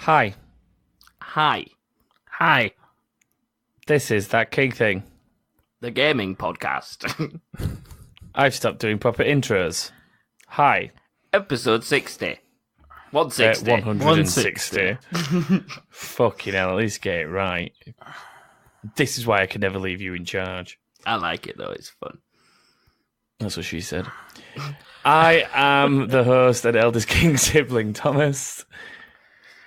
Hi. Hi. Hi. This is That King Thing. The gaming podcast. I've stopped doing proper intros. Hi. Episode 60. 160. 160. Fucking hell, at least get it right. This is why I can never leave you in charge. I like it though, it's fun. That's what she said. I am the host and eldest king sibling, Thomas.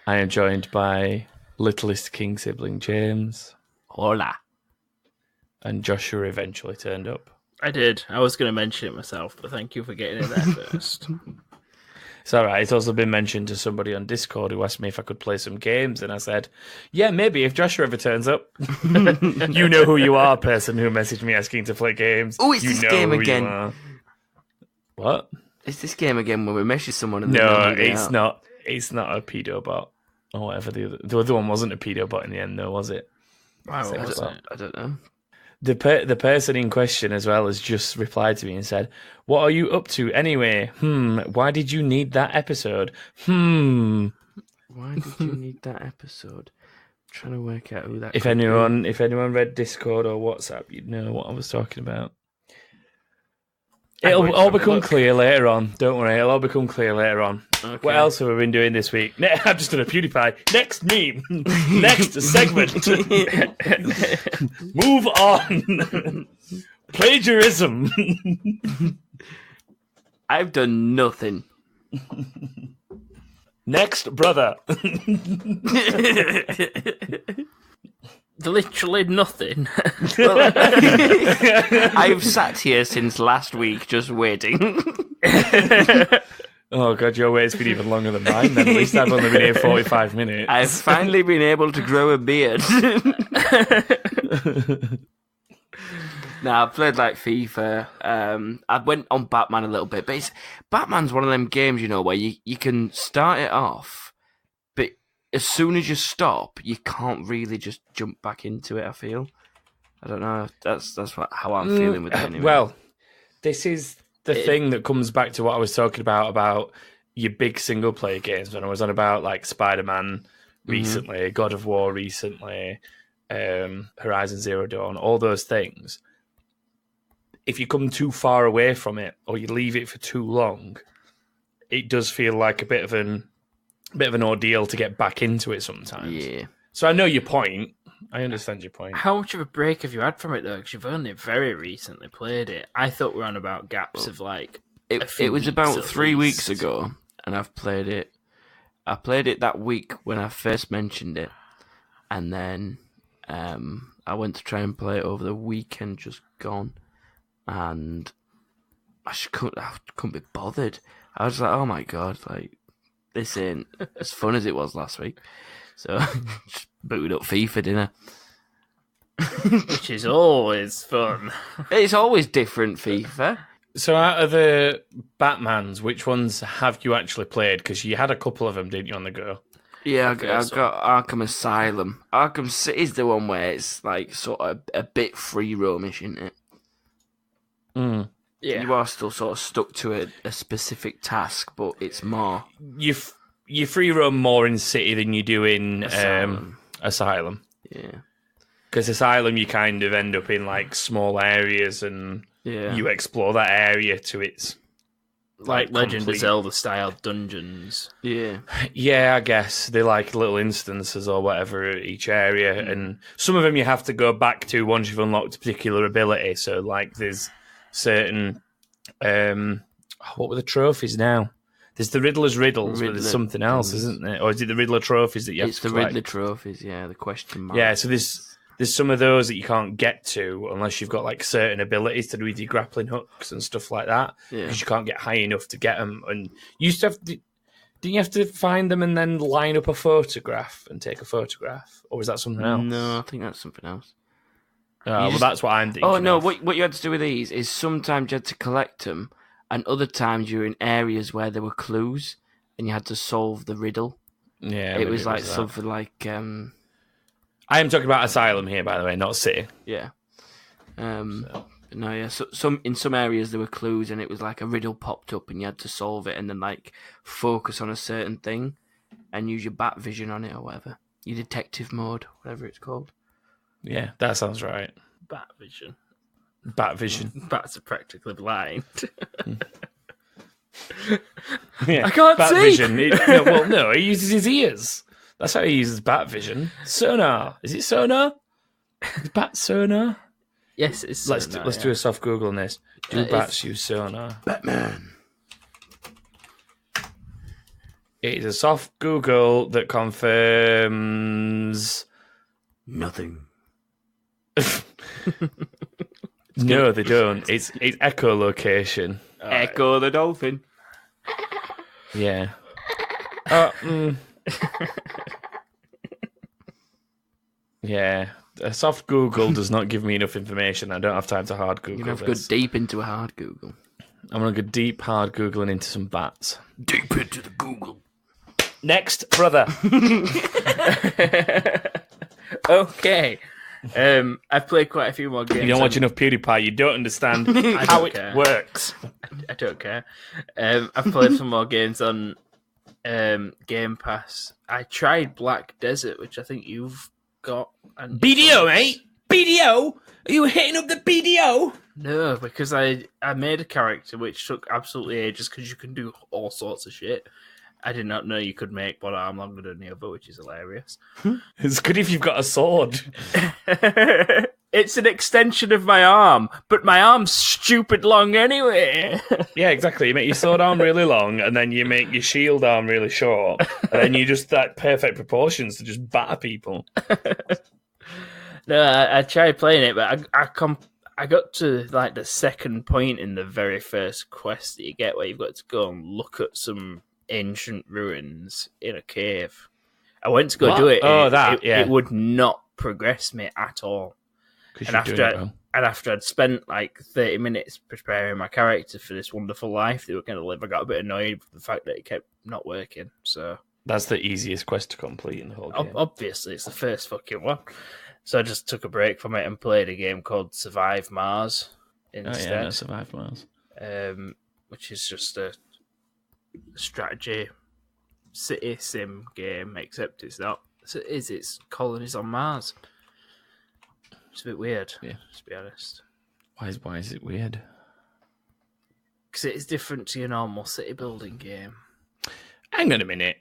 I am joined by littlest king sibling, James. Hola. And Joshua eventually turned up. I did. I was going to mention it myself, but thank you for getting it there first. It's all right. It's also been mentioned to somebody on Discord who asked me if I could play some games, and I said, yeah, maybe if Joshua ever turns up. You know who you are, person who messaged me asking to play games. Oh, it's you this know game who again. you are. What? It's this game again where we message someone and No, it's not. It's not a pedo bot or whatever. The other one wasn't a pedo bot in the end, though, was it? Why was it? I don't know. The person in question as well has just replied to me and said, "What are you up to anyway? Why did you need that episode? Why did you need that episode? I'm trying to work out who that. If anyone read Discord or WhatsApp, you'd know what I was talking about. It'll all become clear later on. Don't worry, it'll all become clear later on. Okay. What else have we been doing this week? I've just done a PewDiePie. Next meme. Next segment. Move on. Plagiarism. I've done nothing. Next, brother. Literally nothing. I've sat here since last week just waiting. Oh, God, your wait's been even longer than mine, then. At least I've only been here 45 minutes. I've finally been able to grow a beard. I've played like FIFA. I went on Batman a little bit, but Batman's one of them games, you know, where you can start it off, but as soon as you stop, you can't really just jump back into it, I feel. I don't know. That's how I'm feeling with it anyway. Well, this is the thing that comes back to what I was talking about your big single-player games, when I was on about like Spider-Man recently, God of War recently, Horizon Zero Dawn, all those things. If you come too far away from it or you leave it for too long, it does feel like a bit of an ordeal to get back into it sometimes. Yeah. So I know your point. I understand your point. How much of a break have you had from it, though? Because you've only very recently played it. I thought we were on about gaps of like It was about 3 weeks ago, and I've played it. I played it that week when I first mentioned it, and then I went to try and play it over the weekend just gone, and I couldn't be bothered. I was like, oh my God, like this ain't as fun as it was last week. So just booted up FIFA, didn't I? Which is always fun. It's always different, FIFA. So out of the Batmans, which ones have you actually played? Because you had a couple of them, didn't you, on the go? Yeah, I've got Arkham Asylum. Arkham City's the one where it's like sort of a bit free roamish, isn't it? Mm. Yeah. You are still sort of stuck to a specific task, but it's more... You free roam more in City than you do in Asylum. Yeah. Because Asylum, you kind of end up in like small areas and you explore that area to its... Like Legend of Zelda style dungeons. Yeah. Yeah, I guess. They're like little instances or whatever each area. And some of them you have to go back to once you've unlocked a particular ability. So like there's certain... what were the trophies now? There's the Riddler's Riddles, but there's something else, isn't there? Or is it the Riddler trophies that you have to collect? It's the Riddler trophies, yeah, the question mark. Yeah, so there's some of those that you can't get to unless you've got like certain abilities to do with your grappling hooks and stuff like that. Because you can't get high enough to get them. And you used to have to, didn't you have to find them and then line up a photograph and take a photograph? Or was that something else? No, I think that's something else. Well, that's what I'm thinking. Oh, no, what you had to do with these is sometimes you had to collect them, and other times you were in areas where there were clues, and you had to solve the riddle. Yeah, it was like something like... I am talking about Asylum here, by the way, not City. Yeah. No, yeah. So in some areas there were clues, and it was like a riddle popped up, and you had to solve it, and then like focus on a certain thing, and use your bat vision on it or whatever. Your detective mode, whatever it's called. Yeah, that sounds right. Bat vision. Bat vision. Bats are practically blind. Yeah, I can't bat see. Vision. No, he uses his ears. That's how he uses bat vision. Sonar. Is it sonar? Is bat sonar? Yes, it's Let's sonar, do a soft Google on this. Do bats use sonar? Batman. It is a soft Google that confirms Nothing. No, they don't. It's echolocation. Echo the dolphin. Yeah. Yeah. A soft Google does not give me enough information. I don't have time to hard Google. You have to go deep into a hard Google. I'm going to go deep hard Googling into some bats. Deep into the Google. Next, brother. Okay. I've played quite a few more games. You don't watch enough PewDiePie. You don't understand how it works. I don't care. I've played some more games on Game Pass. I tried Black Desert, which I think you've got. And BDO, mate. BDO. Are you hitting up the BDO? No, because I made a character which took absolutely ages because you can do all sorts of shit. I did not know you could make one arm longer than the other, which is hilarious. It's good if you've got a sword. It's an extension of my arm, but my arm's stupid long anyway. Yeah, exactly. You make your sword arm really long, and then you make your shield arm really short, and then you just that perfect proportions to just batter people. No, I tried playing it, but I got to like the second point in the very first quest that you get, where you've got to go and look at some ancient ruins in a cave. I went to go do it. It would not progress me at all. And after I'd spent like 30 minutes preparing my character for this wonderful life they were going to live, I got a bit annoyed with the fact that it kept not working. So that's the easiest quest to complete in the whole game. Obviously, it's the first fucking one. So I just took a break from it and played a game called Survive Mars instead. Oh yeah, no, Survive Mars. Which is just a strategy city sim game, except it's not. It's colonies on Mars. It's a bit weird, to be honest. Why is it weird? Because it is different to your normal city building game. Hang on a minute.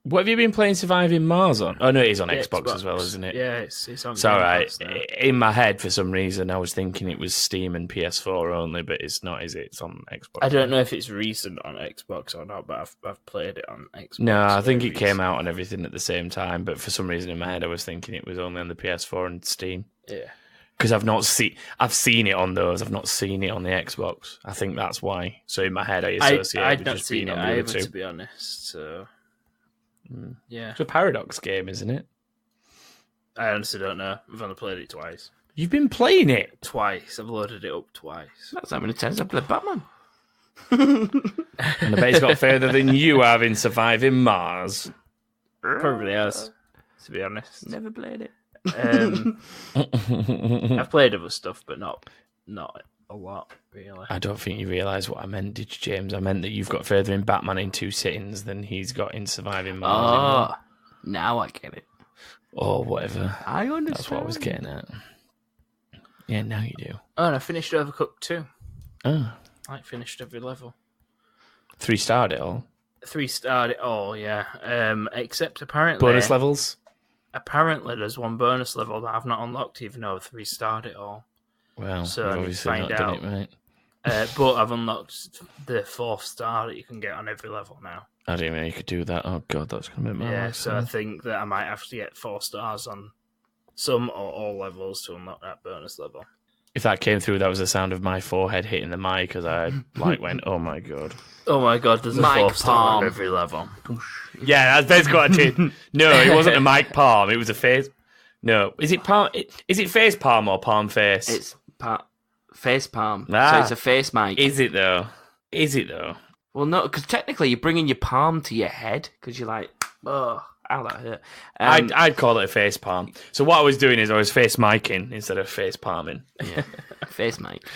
What have you been playing Surviving Mars on? Oh no, it is on Xbox as well, isn't it? Yeah, it's on. It's alright. In my head, for some reason, I was thinking it was Steam and PS4 only, but it's not, is it? It's on Xbox. I don't know if it's recent on Xbox or not, but I've played it on Xbox. No, I think it came out on everything at the same time, but for some reason in my head, I was thinking it was only on the PS4 and Steam. Yeah. Because I've seen it on those. I've not seen it on the Xbox. I think that's why. So in my head, I associate it with just being on the other two. To be honest, so. Yeah, it's a Paradox game, isn't it? I honestly don't know. I've only played it twice. You've been playing it twice. I've loaded it up twice. That's how many times I've played Batman. And I bet it's got further than you have in Surviving Mars. Probably has, to be honest. Never played it. I've played other stuff, but not a lot, really. I don't think you realise what I meant, did you, James? I meant that you've got further in Batman in 2 sittings than he's got in Surviving Mars. Oh, now I get it. Or whatever. I understand. That's what I was getting at. Yeah, now you do. Oh, and I finished Overcooked 2. Oh. I finished every level. 3-starred it all? 3-starred it all, yeah. Except apparently... Bonus levels? Apparently there's one bonus level that I've not unlocked, even though I've 3-starred it all. Well, so you've obviously not done it right. But I've unlocked the 4th star that you can get on every level now. I didn't know you could do that. Oh god, that's going to make my life. So I think that I might have to get 4 stars on some or all levels to unlock that bonus level. If that came through, that was the sound of my forehead hitting the mic as I went, oh my god. Oh my god, there's a 4th star on every level. Yeah, that's basically what I did. No, it wasn't a mic palm, it was a face. No, is it palm? Is it face palm or palm face? It's face palm. So it's a face mic. Is it though? Well, no, because technically you're bringing your palm to your head because you're like, oh, ow, that hurt. I'd call it a face palm. So what I was doing is I was face micing instead of face palming. Yeah, face mic.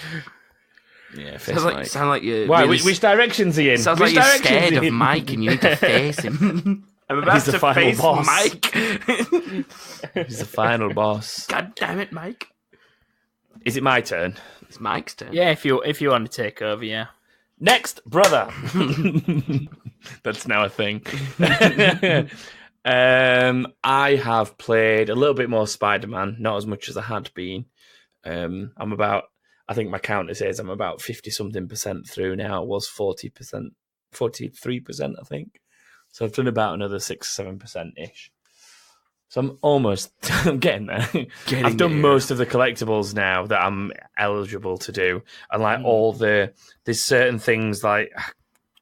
Yeah, face mic. Sound like you're. Why? Really which directions are you in? Sounds which like you're scared of Mike and you need to face him. I'm about to face boss. Mike. He's the final boss. God damn it, Mike. Is it my turn? It's Mike's turn. Yeah, if you want to take over, yeah. Next, brother. That's now a thing. I have played a little bit more Spider-Man, not as much as I had been. I think my counter says I'm about 50-something% through now. It was 40%, 43%, I think. So I've done about another 6-7%-ish. So I'm getting there. I've done most of the collectibles now that I'm eligible to do. And like there's certain things like, I'm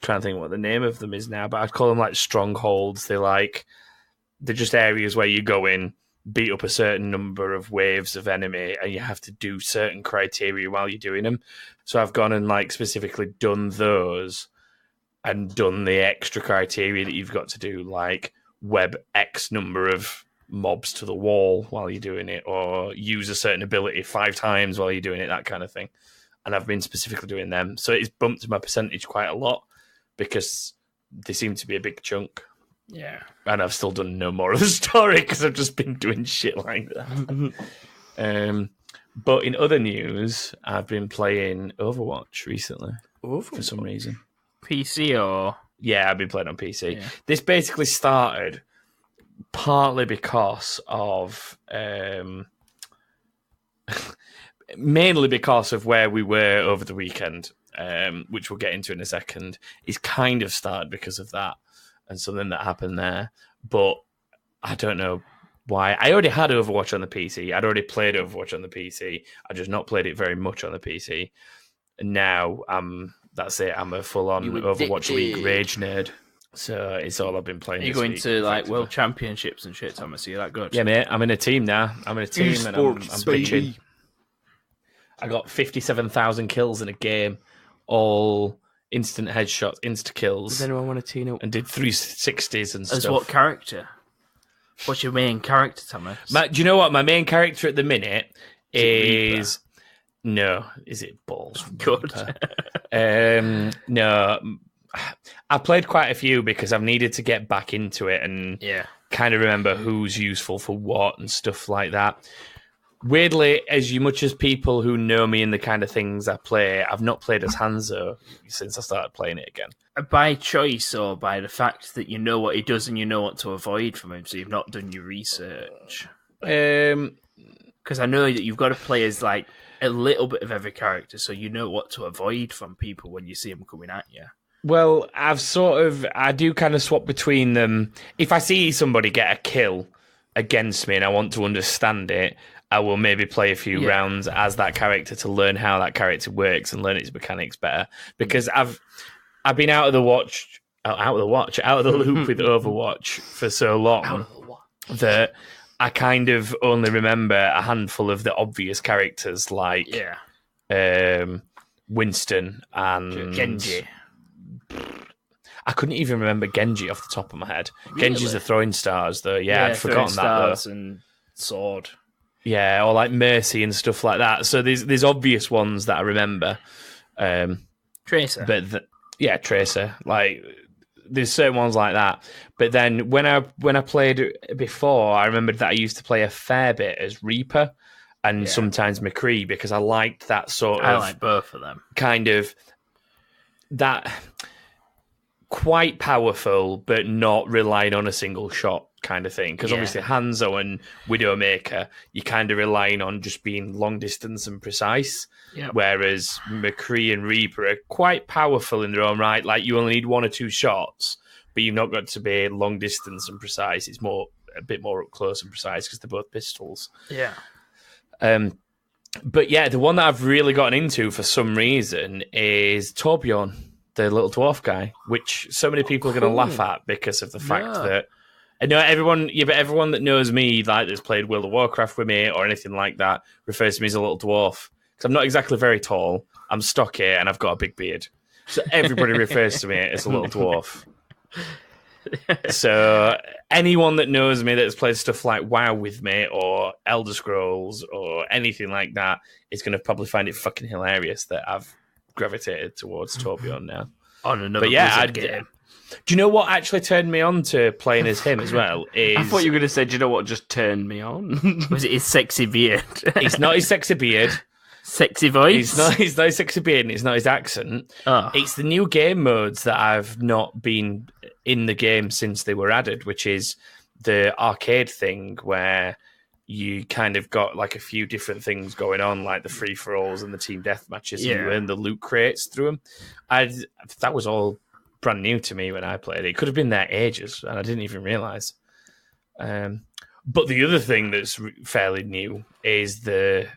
trying to think what the name of them is now, but I'd call them like strongholds. They're just areas where you go in, beat up a certain number of waves of enemy, and you have to do certain criteria while you're doing them. So I've gone and like specifically done those and done the extra criteria that you've got to do, like web X number of mobs to the wall while you're doing it, or use a certain ability 5 times while you're doing it, that kind of thing. And I've been specifically doing them. So it's bumped my percentage quite a lot because they seem to be a big chunk. Yeah. And I've still done no more of the story because I've just been doing shit like that. But in other news, I've been playing Overwatch recently for some reason. PC or? Yeah, I've been playing on PC. Yeah. This basically started partly because of... mainly because of where we were over the weekend, which we'll get into in a second. It's kind of started because of that and something that happened there. But I don't know why. I already had Overwatch on the PC. I'd already played Overwatch on the PC. I just not played it very much on the PC. And now that's it. I'm a full-on Overwatch League rage nerd. So it's all I've been playing. You're going to like world championships and shit, Thomas. Are you that good? Yeah, mate. I'm in a team now. I'm in a team and I'm pitching. I got 57,000 kills in a game, all instant headshots, insta kills. Does anyone want to team up? And did 360s and stuff. As what character? What's your main character, Thomas? Do you know what? My main character at the minute is... No. Is it Balls? Good. No. I played quite a few because I've needed to get back into it and kind of remember who's useful for what and stuff like that. Weirdly, as much as people who know me and the kind of things I play, I've not played as Hanzo since I started playing it again. By choice or by the fact that you know what he does and you know what to avoid from him, so you've not done your research? Because I know that you've got to play as like a little bit of every character, so you know what to avoid from people when you see them coming at you. Well, I do kind of swap between them. If I see somebody get a kill against me and I want to understand it, I will maybe play a few rounds as that character to learn how that character works and learn its mechanics better. Because I've been out of the loop with Overwatch for so long that I kind of only remember a handful of the obvious characters like Winston and Genji. I couldn't even remember Genji off the top of my head. Really? Genji's the throwing stars, though. Yeah, I'd forgotten that, though. And sword. Yeah, or like Mercy and stuff like that. So there's obvious ones that I remember. Tracer. But Tracer. Like, there's certain ones like that. But then when I played before, I remembered that I used to play a fair bit as Reaper and sometimes McCree because I liked that sort of... I like both of them. Kind of that... quite powerful, but not relying on a single shot kind of thing. Because obviously Hanzo and Widowmaker, you're kind of relying on just being long distance and precise. Yep. Whereas McCree and Reaper are quite powerful in their own right. Like you only need 1 or 2 shots, but you've not got to be long distance and precise. It's a bit more up close and precise because they're both pistols. Yeah. But yeah, the one that I've really gotten into for some reason is Torbjorn, the little dwarf guy, which so many people are going to laugh at because of the fact that I know everyone that knows me, like that's played World of Warcraft with me or anything like that, refers to me as a little dwarf. Because I'm not exactly very tall, I'm stocky, and I've got a big beard. So everybody refers to me as a little dwarf. So anyone that knows me that's played stuff like WoW with me or Elder Scrolls or anything like that is going to probably find it fucking hilarious that I've gravitated towards Torbjorn now. On another Blizzard game. Do you know what actually turned me on to playing as him as well? Is I thought you were going to say, do you know what just turned me on? Was it his sexy beard? It's not his sexy beard. Sexy voice? It's not his sexy beard and it's not his accent. Oh. It's the new game modes that I've not been in the game since they were added, which is the arcade thing where you kind of got like a few different things going on, like the free-for-alls and the team death matches, and you earn the loot crates through them. That was all brand new to me when I played it. It could have been there ages, and I didn't even realise. But the other thing that's fairly new is the...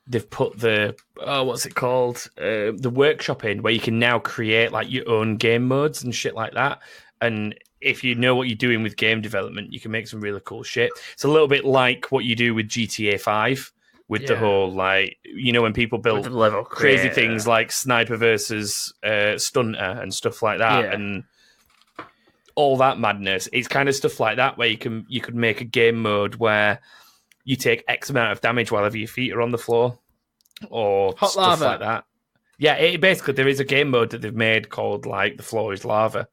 they've put the what's it called? The workshop in where you can now create like your own game modes and shit like that. And if you know what you're doing with game development, you can make some really cool shit. It's a little bit like what you do with GTA 5 with the whole like when people build level crazy things like Sniper versus Stunter and stuff like that, and all that madness. It's kind of stuff like that where you could make a game mode where you take X amount of damage while your feet are on the floor, or hot stuff lava. like that. Yeah, basically there is a game mode that they've made called like the floor is lava,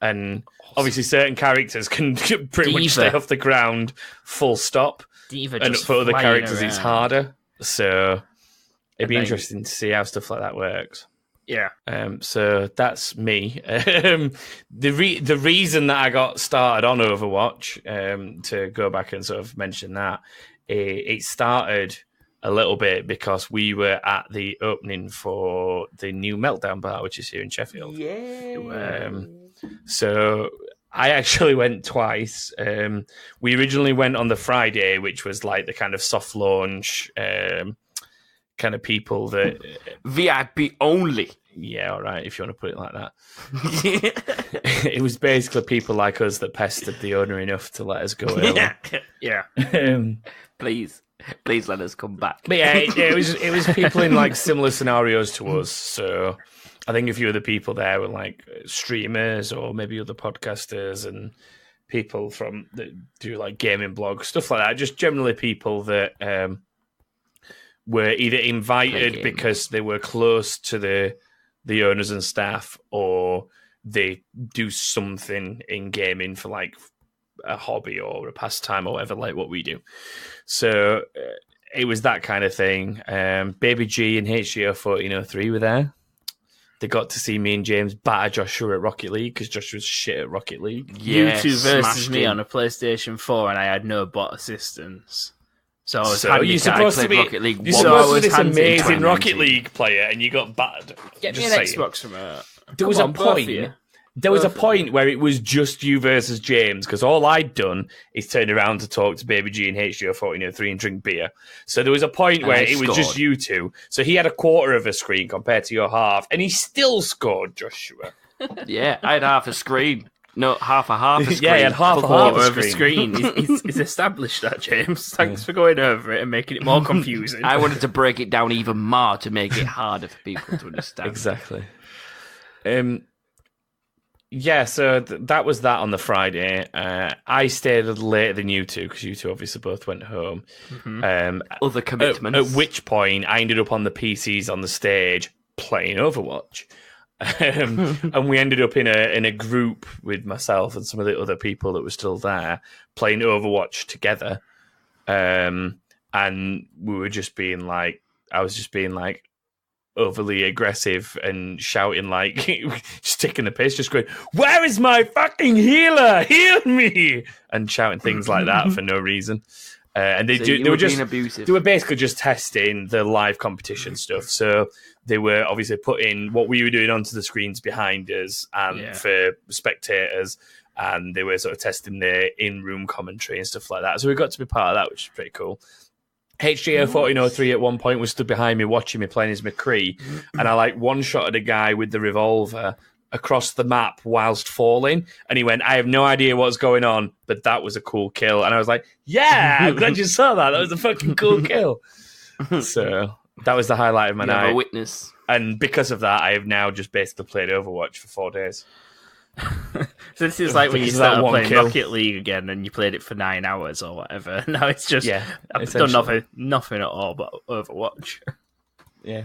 and obviously certain characters can pretty much stay off the ground full stop, and for other characters it's harder. So it'd be interesting to see how stuff like that works. Yeah. So that's me. The reason that I got started on Overwatch, to go back and sort of mention that, it started a little bit because we were at the opening for the new Meltdown bar, which is here in Sheffield. Yeah. So I actually went twice. We originally went on the Friday, which was like the kind of soft launch kind of people that... VIP only. Yeah, all right, if you want to put it like that. It was basically people like us that pestered the owner enough to let us go early. Yeah. Please let us come back. But yeah, it was people in like similar scenarios to us. So I think a few of the people there were like streamers or maybe other podcasters and people that do like gaming blogs, stuff like that. Just generally people that were either invited because they were close to the owners and staff, or they do something in gaming for like a hobby or a pastime or whatever, like what we do. So it was that kind of thing. Baby G and HGO 1403 were there. They got to see me and James batter Joshua at Rocket League because Joshua's shit at Rocket League. You two versus me on a PlayStation 4 and I had no bot assistance. So you're supposed to be Rocket League. You're supposed to be this amazing Rocket League player, and you got battered. Get me an Xbox from her. There was a point. There was a point where it was just you versus James, because all I'd done is turn around to talk to Baby G and HGO 1403 and drink beer. So there was a point where it was just you two. So he had a quarter of a screen compared to your half, and he still scored, Joshua. Yeah, I had half a screen. No, half a screen. Yeah, he had half a screen. He's established that, James. Thanks for going over it and making it more confusing. I wanted to break it down even more to make it harder for people to understand. Exactly. Yeah, so that was that on the Friday. I stayed a little later than you two, because you two obviously both went home. Mm-hmm. Other commitments. At which point, I ended up on the PCs on the stage playing Overwatch. And we ended up in a group with myself and some of the other people that were still there playing Overwatch together. And we were just being like, I was just being like overly aggressive and shouting, like, just taking the piss, just going, "Where is my fucking healer? Heal me!" And shouting things like that for no reason. And they were just abusive. They were basically just testing the live competition stuff. So they were obviously putting what we were doing onto the screens behind us and for spectators, and they were sort of testing the in-room commentary and stuff like that. So we got to be part of that, which is pretty cool. HGO 1403 at one point was stood behind me watching me playing as McCree, and I like one-shotted a guy with the revolver across the map whilst falling, and he went, "I have no idea what's going on, but that was a cool kill." And I was like, "Yeah, I'm glad you saw that. That was a fucking cool kill." So that was the highlight of my night. A witness. And because of that, I have now just basically played Overwatch for 4 days. So this is like when you started playing Rocket League again and you played it for 9 hours or whatever. Now it's just, I've done nothing at all but Overwatch. Yeah.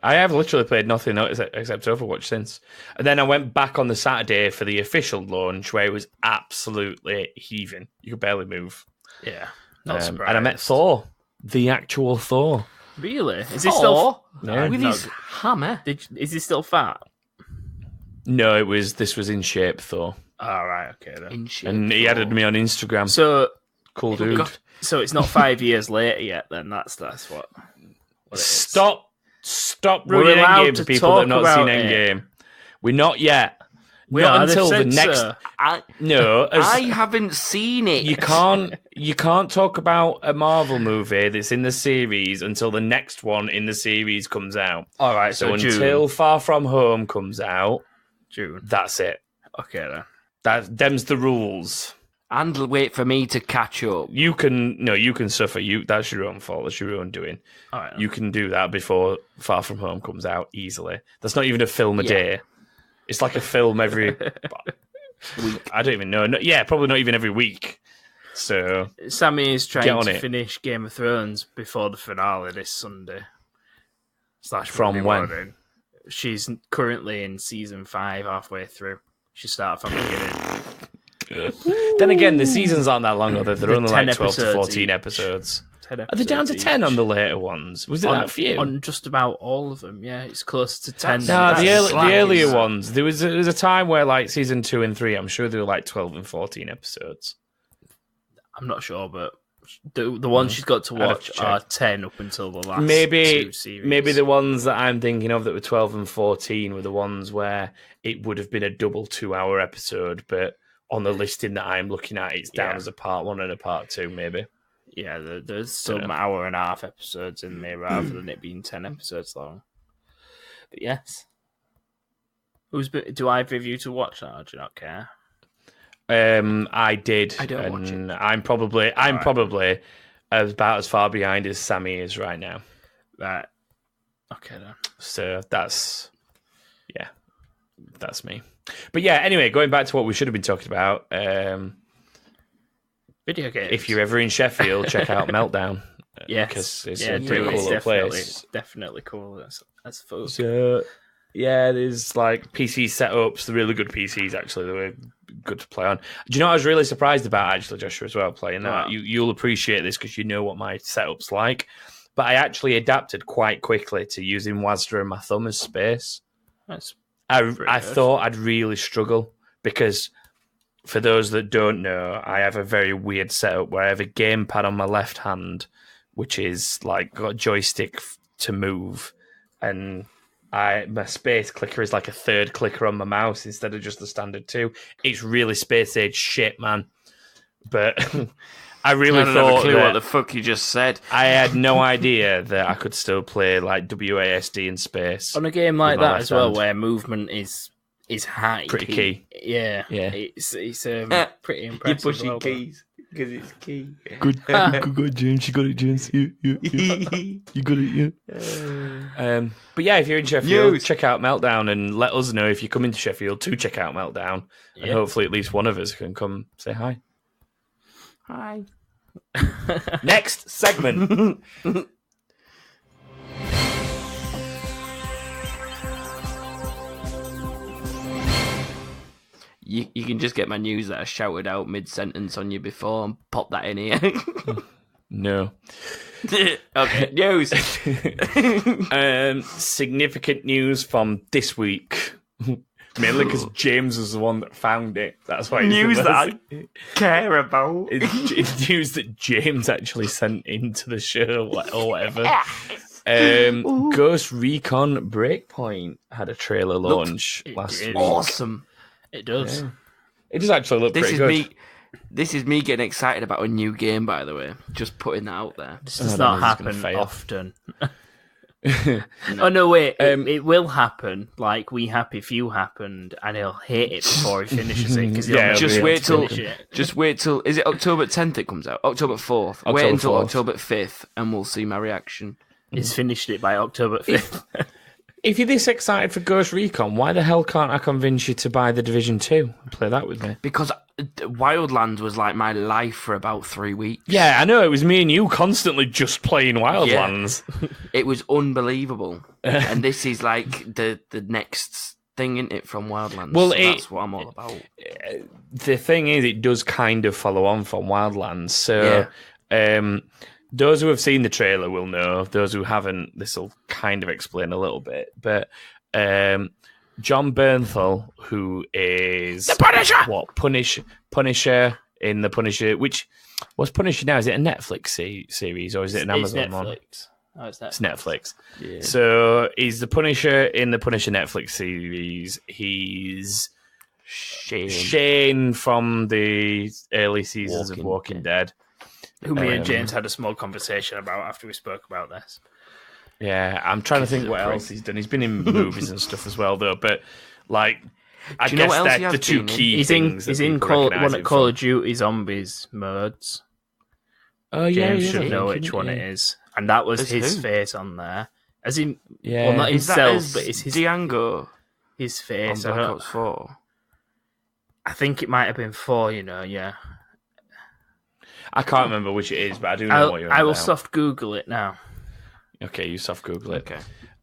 I have literally played nothing except Overwatch since. And then I went back on the Saturday for the official launch where it was absolutely heaving. You could barely move. Yeah. Not surprised. And I met Thor, the actual Thor. Really? Is he still... Yeah. With his hammer? Is he still fat? No, this was in shape Thor. All right, okay then. In shape, And he added me on Instagram. So... Cool dude. God. So it's not 5 years later yet then, that's what it is. Stop We're ruining allowed Endgame to for people that have talk not seen about it. Endgame. We're not yet. We not are, until the they've said next... so. I haven't seen it. You can't talk about a Marvel movie that's in the series until the next one in the series comes out. All right, So June. until Far From Home comes out, June. that's it. Okay then. Them's the rules. And wait for me to catch up. You can suffer. That's your own fault. That's your own doing. All right. You can do that before Far From Home comes out easily. That's not even a film a day. It's like a film every week. I don't even know. Probably not even every week. So Sammy is trying to finish Game of Thrones before the finale this Sunday. From when? Morning. She's currently in season 5, halfway through. She started from the beginning. Then again, the seasons aren't that long, although they're only like 12 to 14 each. episodes. 10 Are they down to 10 on the later ones? Was it that few? On just about all of them, yeah. It's close to 10. No, the earlier ones. There was a time where like season 2 and 3, I'm sure they were like 12 and 14 episodes. I'm not sure, but the ones she's got to watch are 10 up until the last 2 series. Maybe the ones that I'm thinking of that were 12 and 14 were the ones where it would have been a double 2-hour episode, but on the listing that I'm looking at, it's down as a part 1 and a part 2, maybe. Yeah, there's some hour and a half episodes in there rather than it being 10 episodes long. But yes. Do either of you to watch that, or do you not care? I did. I don't watch it. I'm probably about as far behind as Sammy is right now. Right. Okay then. So that's me. But yeah, anyway, going back to what we should have been talking about. Video games. If you're ever in Sheffield, check out Meltdown. Yes. Because it's a pretty cool little place. Definitely cool. That's fun. So, yeah, there's like PC setups. They're really good PCs, actually. They were good to play on. Do you know what I was really surprised about, actually, Joshua, as well, playing that? Wow. You'll appreciate this because you know what my setup's like. But I actually adapted quite quickly to using WASD and my thumb as space. I thought I'd really struggle because, for those that don't know, I have a very weird setup where I have a gamepad on my left hand, which is like got a joystick to move, and my space clicker is like a third clicker on my mouse instead of just the standard 2. It's really space age shit, man. But I really thought have a clue what the fuck you just said. I had no idea that I could still play like WASD in space on a game like that as well, where movement is high, pretty key. Yeah. It's pretty impressive. You're pushing keys because it's key. Good, James. You got it, James. You got it. Yeah. But yeah, if you're in Sheffield, check out Meltdown and let us know if you come into Sheffield to check out Meltdown, and hopefully at least one of us can come say hi. Hi. Next segment. You can just get my news that I shouted out mid-sentence on you before and pop that in here. No. Okay, news. Significant news from this week. Mainly because James was the one that found it. That's why news that I care about. It's news that James actually sent into the show or whatever. Ghost Recon Breakpoint had a trailer launch last week. Awesome. It does. Yeah. It does actually look pretty good. This is me getting excited about a new game, by the way. Just putting that out there. This does not happen often. Oh no, wait! It will happen. Like We Happy Few happened, and he'll hate it before he finishes it. Because just wait till. Is it October 10th? It comes out October 4th. Wait until 4th. October 5th, and we'll see my reaction. He's finished it by October 5th. If you're this excited for Ghost Recon, why the hell can't I convince you to buy The Division 2 and play that with me? Because Wildlands was like my life for about 3 weeks. Yeah, I know. It was me and you constantly just playing Wildlands. Yeah. It was unbelievable. And this is like the next thing, isn't it, from Wildlands? Well, so that's what I'm all about. The thing is, it does kind of follow on from Wildlands. So those who have seen the trailer will know. Those who haven't, this will kind of explain a little bit. But John Bernthal, who is the Punisher, Punisher in the Punisher, which what's Punisher now? Is it a Netflix series or is it an Amazon one? Oh, it's Netflix. It's Netflix. Yeah. So he's the Punisher in the Punisher Netflix series. He's Shane from the early seasons of Walking Dead. Who me and James had a small conversation about after we spoke about this. Yeah, I'm trying to think what else he's done. He's been in movies and stuff as well, though. But like, I guess they're the two key things. He's in one of Call of Duty Zombies modes. Oh yeah, James should know which one it is, and that was his face on there. As in, well, not is himself, but it's his Django. His face. On Black Ops 4. I think it might have been 4. Yeah. I can't remember which it is, but I do know what you're. I will soft Google it now. Okay, you soft Google it.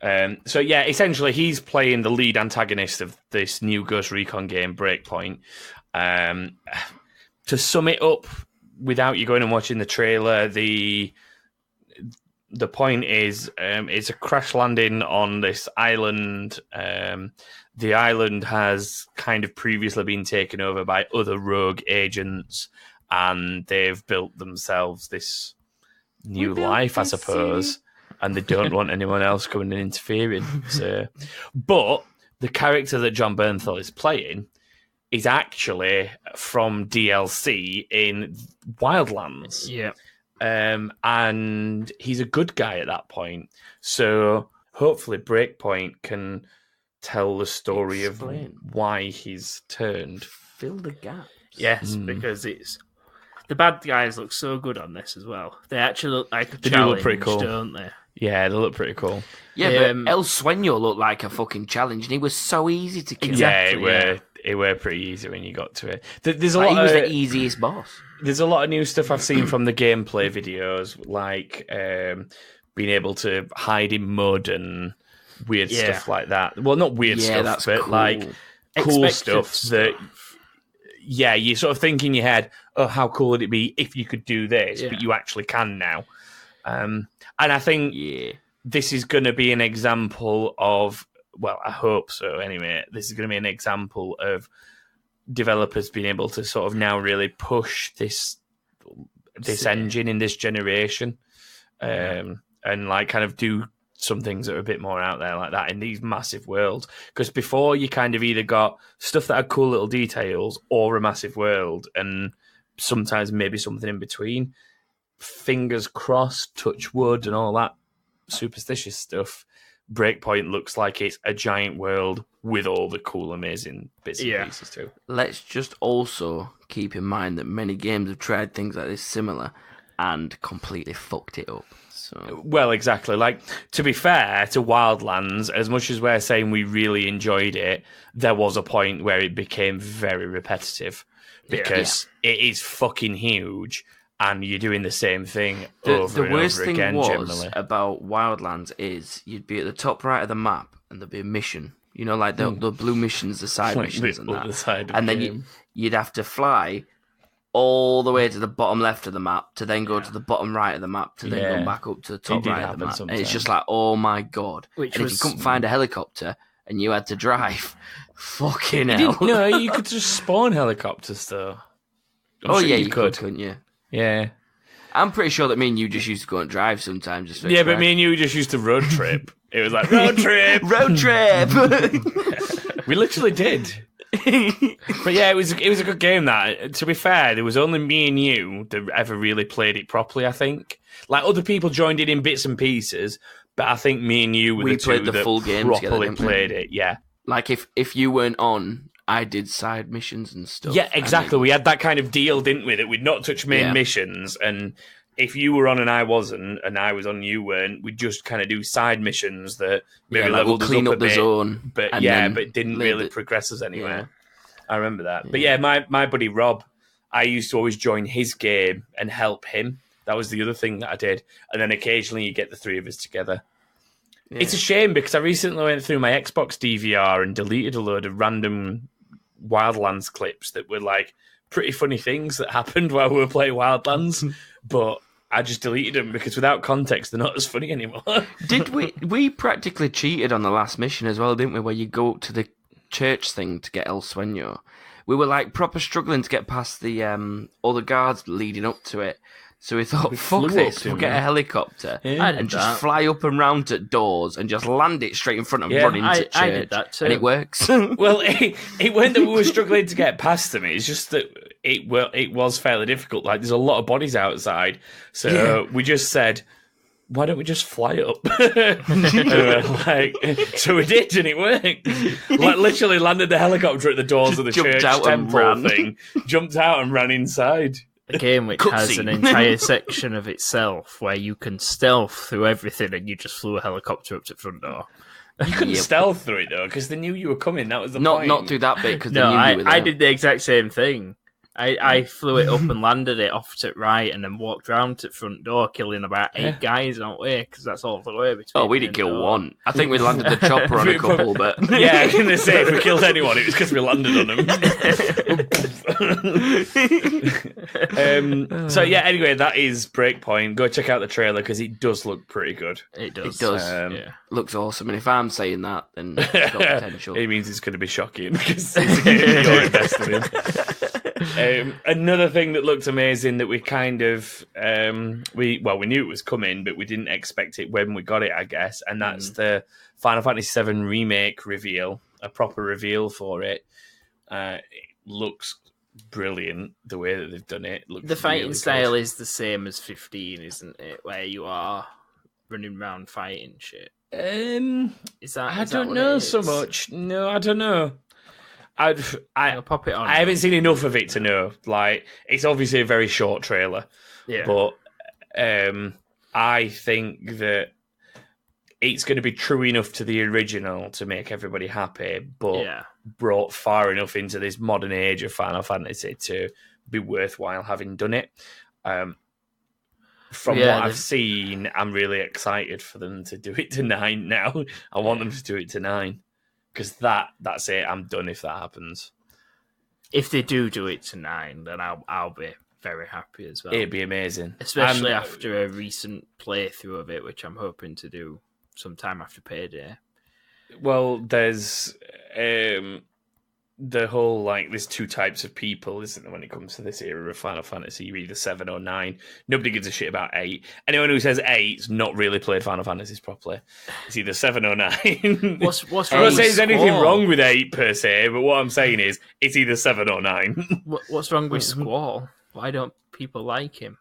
Okay. So yeah, essentially he's playing the lead antagonist of this new Ghost Recon game, Breakpoint. To sum it up, without you going and watching the trailer, the point is it's a crash landing on this island. The island has kind of previously been taken over by other rogue agents, and they've built themselves this new life, I suppose. And they don't want anyone else coming and interfering. So, but the character that John Bernthal is playing is actually from DLC in Wildlands. Yeah. And he's a good guy at that point. So hopefully Breakpoint can tell the story of why he's turned. Fill the gaps. Yes, because the bad guys look so good on this as well. They actually look like a challenge, look pretty cool, don't they? Yeah, they look pretty cool. Yeah, but El Sueño looked like a fucking challenge, and he was so easy to kill. Exactly, it were pretty easy when you got to it. There's a lot. He was the easiest boss. There's a lot of new stuff I've seen from the gameplay videos, like being able to hide in mud and weird stuff like that. Well, not weird stuff, but cool. Like cool stuff that. Yeah, you sort of think in your head, oh, how cool would it be if you could do this? But you actually can now. And I think this is going to be an example of, well, I hope so anyway, this is going to be an example of developers being able to sort of now really push this engine in this generation and like kind of do some things that are a bit more out there like that in these massive worlds. Because before you kind of either got stuff that had cool little details or a massive world and sometimes maybe something in between. Fingers crossed, touch wood, and all that superstitious stuff. Breakpoint looks like it's a giant world with all the cool, amazing bits and pieces too. Let's just also keep in mind that many games have tried things like this similar and completely fucked it up. So. Well, exactly. Like, to be fair to Wildlands, as much as we're saying we really enjoyed it, there was a point where it became very repetitive because it is fucking huge. And you're doing the same thing over and over again. The worst thing generally about Wildlands is you'd be at the top right of the map and there'd be a mission. You know, like the blue missions, the side missions and that. And then you'd have to fly all the way to the bottom left of the map to then go to the bottom right of the map to then go back up to the top right of the map. Sometimes. And it's just like, oh my God. If you couldn't find a helicopter and you had to drive, fucking hell. No, you could just spawn helicopters though. You could, couldn't you? Yeah. I'm pretty sure that me and you just used to go and drive sometimes. Just but me and you just used to road trip. It was like, road trip! Road trip! We literally did. But yeah, it was a good game, that. To be fair, there was only me and you that ever really played it properly, I think. Like, other people joined it in bits and pieces, but I think me and you were the two that full game properly played it, yeah. Like, if you weren't on... I did side missions and stuff. Yeah, exactly. We had that kind of deal, didn't we? That we'd not touch main missions, and if you were on and I wasn't, and I was on and you weren't, we'd just kind of do side missions that maybe leveled us clean up the zone, but but didn't really progress us anywhere. I remember that. But yeah, my buddy Rob, I used to always join his game and help him. That was the other thing that I did. And then occasionally you get the three of us together. Yeah. It's a shame because I recently went through my Xbox DVR and deleted a load of random Wildlands clips that were like pretty funny things that happened while we were playing Wildlands. But I just deleted them because without context, they're not as funny anymore. Did we practically cheated on the last mission as well, didn't we? Where you go up to the church thing to get El Sueño. We were like proper struggling to get past the all the guards leading up to it. So we thought, fuck this, we'll get a helicopter and just fly up and round at doors and just land it straight in front of run into church. I did that too. And it works. Well, it weren't that we were struggling to get past them. It's just that it was fairly difficult. Like, there's a lot of bodies outside. So we just said, why don't we just fly up? So we did, and it worked. Like, literally landed the helicopter at the doors of the church temple thing, jumped out and ran inside. A game which has an entire section of itself where you can stealth through everything, and you just flew a helicopter up to the front door. You couldn't stealth through it though, because they knew you were coming. That was the point. Not through that bit, because they knew you were there. I did the exact same thing. I flew it up and landed it off to right, and then walked round to the front door, killing about 8 guys on the way, because that's all the way between. Oh, we didn't kill one. I think we landed the chopper on a couple, but yeah, I was going to say if we killed anyone, it was because we landed on them. So yeah, anyway, that is Breakpoint. Go check out the trailer because it does look pretty good. It does. It does. Looks awesome, and if I'm saying that, then it's got potential. It means it's going to be shocking because it's a game you're invested in. Another thing that looked amazing that we kind of we knew it was coming, but we didn't expect it when we got it, I guess, and that's the Final Fantasy VII Remake reveal, a proper reveal for it. It looks brilliant the way that they've done it. The fighting style is the same as 15, isn't it? Where you are running around fighting shit. I don't know so much. No, I don't know. I'll pop it on. I haven't seen enough of it to know. Like, it's obviously a very short trailer, but I think that it's going to be true enough to the original to make everybody happy, but brought far enough into this modern age of Final Fantasy to be worthwhile having done it. From what I've seen, I'm really excited for them to do it to 9 now. I want them to do it to 9. Because that's it. I'm done if that happens. If they do it to 9, then I'll be very happy as well. It'd be amazing. Especially after a recent playthrough of it, which I'm hoping to do sometime after payday. Well, there's the whole, like, there's 2 types of people, isn't there, when it comes to this era of Final Fantasy? You're either 7 or 9. Nobody gives a shit about 8. Anyone who says 8's not really played Final Fantasies properly. It's either 7 or 9. What's I'm not saying there's anything wrong with 8 per se, but what I'm saying is it's either 7 or 9. What's wrong with Squall? Why don't people like him?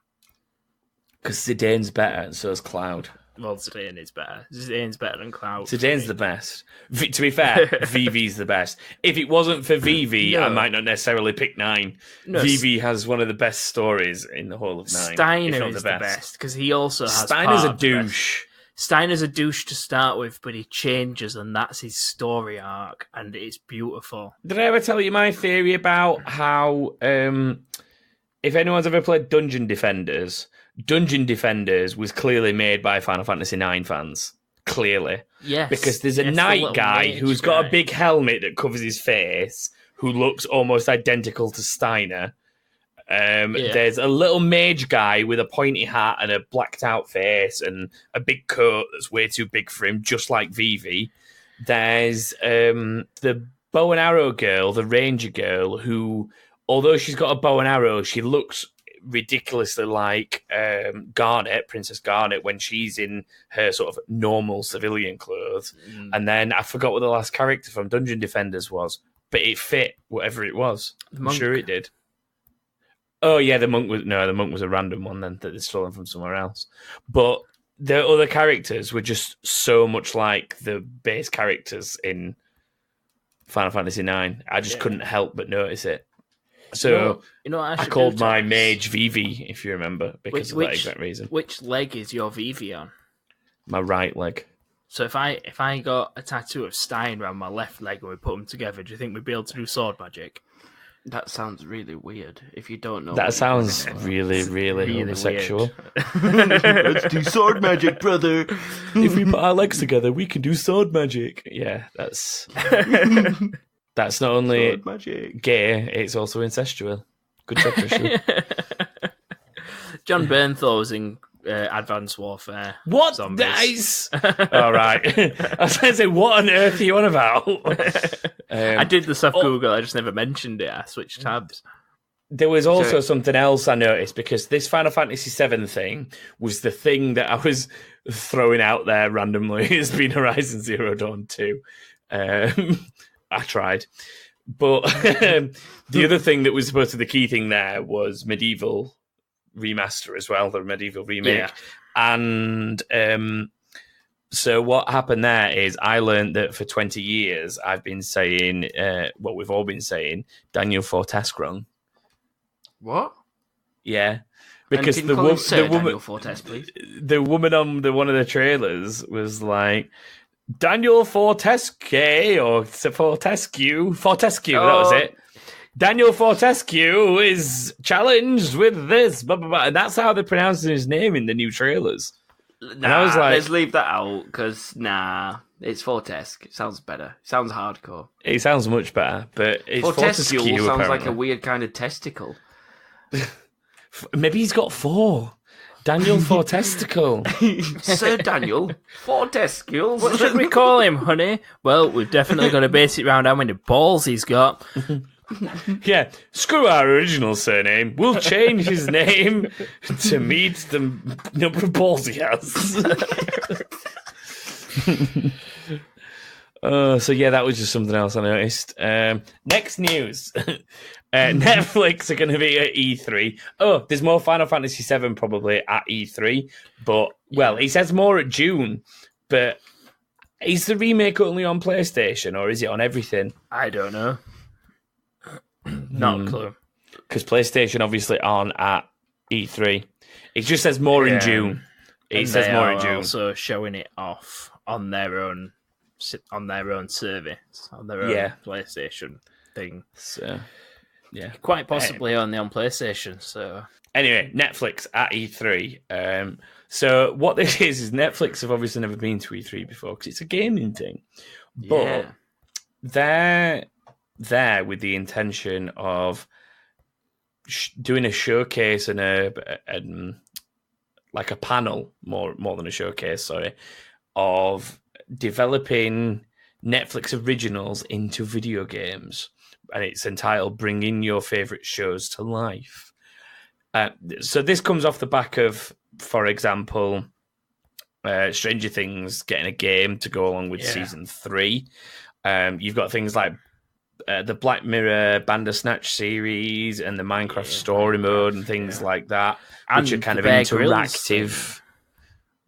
Because Zidane's better, and so is Cloud. Well, Zidane is better. Zidane's better than Cloud. Zidane's the best. To be fair, Vivi's the best. If it wasn't for Vivi, I might not necessarily pick 9. No, Vivi has one of the best stories in the whole of 9. Steiner is the best because he also has. Steiner's a douche. Steiner's a douche to start with, but he changes, and that's his story arc, and it's beautiful. Did I ever tell you my theory about how, if anyone's ever played Dungeon Defenders was clearly made by Final Fantasy IX fans. Clearly. Yes. Because there's a knight guy who's got a big helmet that covers his face, who looks almost identical to Steiner. There's a little mage guy with a pointy hat and a blacked out face and a big coat that's way too big for him, just like Vivi. There's the bow and arrow girl, the ranger girl, who, although she's got a bow and arrow, she looks ridiculously like Princess Garnet, when she's in her sort of normal civilian clothes. And then I forgot what the last character from Dungeon Defenders was, but it fit whatever it was. I'm sure it did. Oh yeah, the monk was a random one then that they'd stolen from somewhere else. But the other characters were just so much like the base characters in Final Fantasy IX. I just couldn't help but notice it. So I called my mage Vivi, if you remember, because of that exact reason. Which leg is your Vivi on? My right leg. So if I got a tattoo of Stein around my left leg and we put them together, do you think we'd be able to do sword magic? That sounds really weird. If you don't know, That sounds really homosexual. Let's do sword magic, brother. If we put our legs together, we can do sword magic. Yeah, that's not only gay, it's also incestual. Good job, Christian. John Bernthal was in Advanced Warfare. What? Zombies. Nice. All right. I was going to say, what on earth are you on about? I did the stuff Google. I just never mentioned it. I switched tabs. There was also something else I noticed, because this Final Fantasy VII thing was the thing that I was throwing out there randomly. It's been Horizon Zero Dawn 2. I tried. But the other thing that was supposed to be the key thing there was MediEvil remaster as well, the MediEvil remake. Yeah. And so what happened there is I learned that for 20 years I've been saying what we've all been saying, Daniel Fortesque wrong. What? Yeah. Because the woman, Fortesque, please. The woman on one of the trailers was like, Daniel Fortesque, or Fortescue, that was it. Daniel Fortescue is challenged with this, blah, blah, blah. And that's how they're pronouncing his name in the new trailers. And I was like, let's leave that out, because, it's Fortesque. It sounds better. It sounds hardcore. It sounds much better, but it's Fortescue Fortescue, sounds apparently. like a weird kind of testicle. Maybe he's got 4. Daniel Fortesticle. Sir Daniel Fortescue. What should we call him, honey? Well, we've definitely got to base it around how many balls he's got. Yeah, screw our original surname. We'll change his name to meet the number of balls he has. So yeah, that was just something else I noticed. Next news. Netflix are going to be at E3. Oh, there's more Final Fantasy VII probably at E3. But, well, he says more at June. But is the remake only on PlayStation, or is it on everything? I don't know. Not a clue. Because PlayStation obviously aren't at E3. It just says more in June. It says more in June. Also showing it off on their own service, on their own PlayStation thing. So, yeah, quite possibly only on PlayStation. So anyway, Netflix at E3. So what this is Netflix have obviously never been to E3 before because it's a gaming thing, but they're there with the intention of doing a showcase and like a panel, more than a showcase, sorry, of developing Netflix originals into video games. And it's entitled Bringing Your Favorite Shows to Life. So this comes off the back of, for example, Stranger Things getting a game to go along with season 3. You've got things like the Black Mirror Bandersnatch series and the Minecraft story mode and things like that, which are kind of interactive.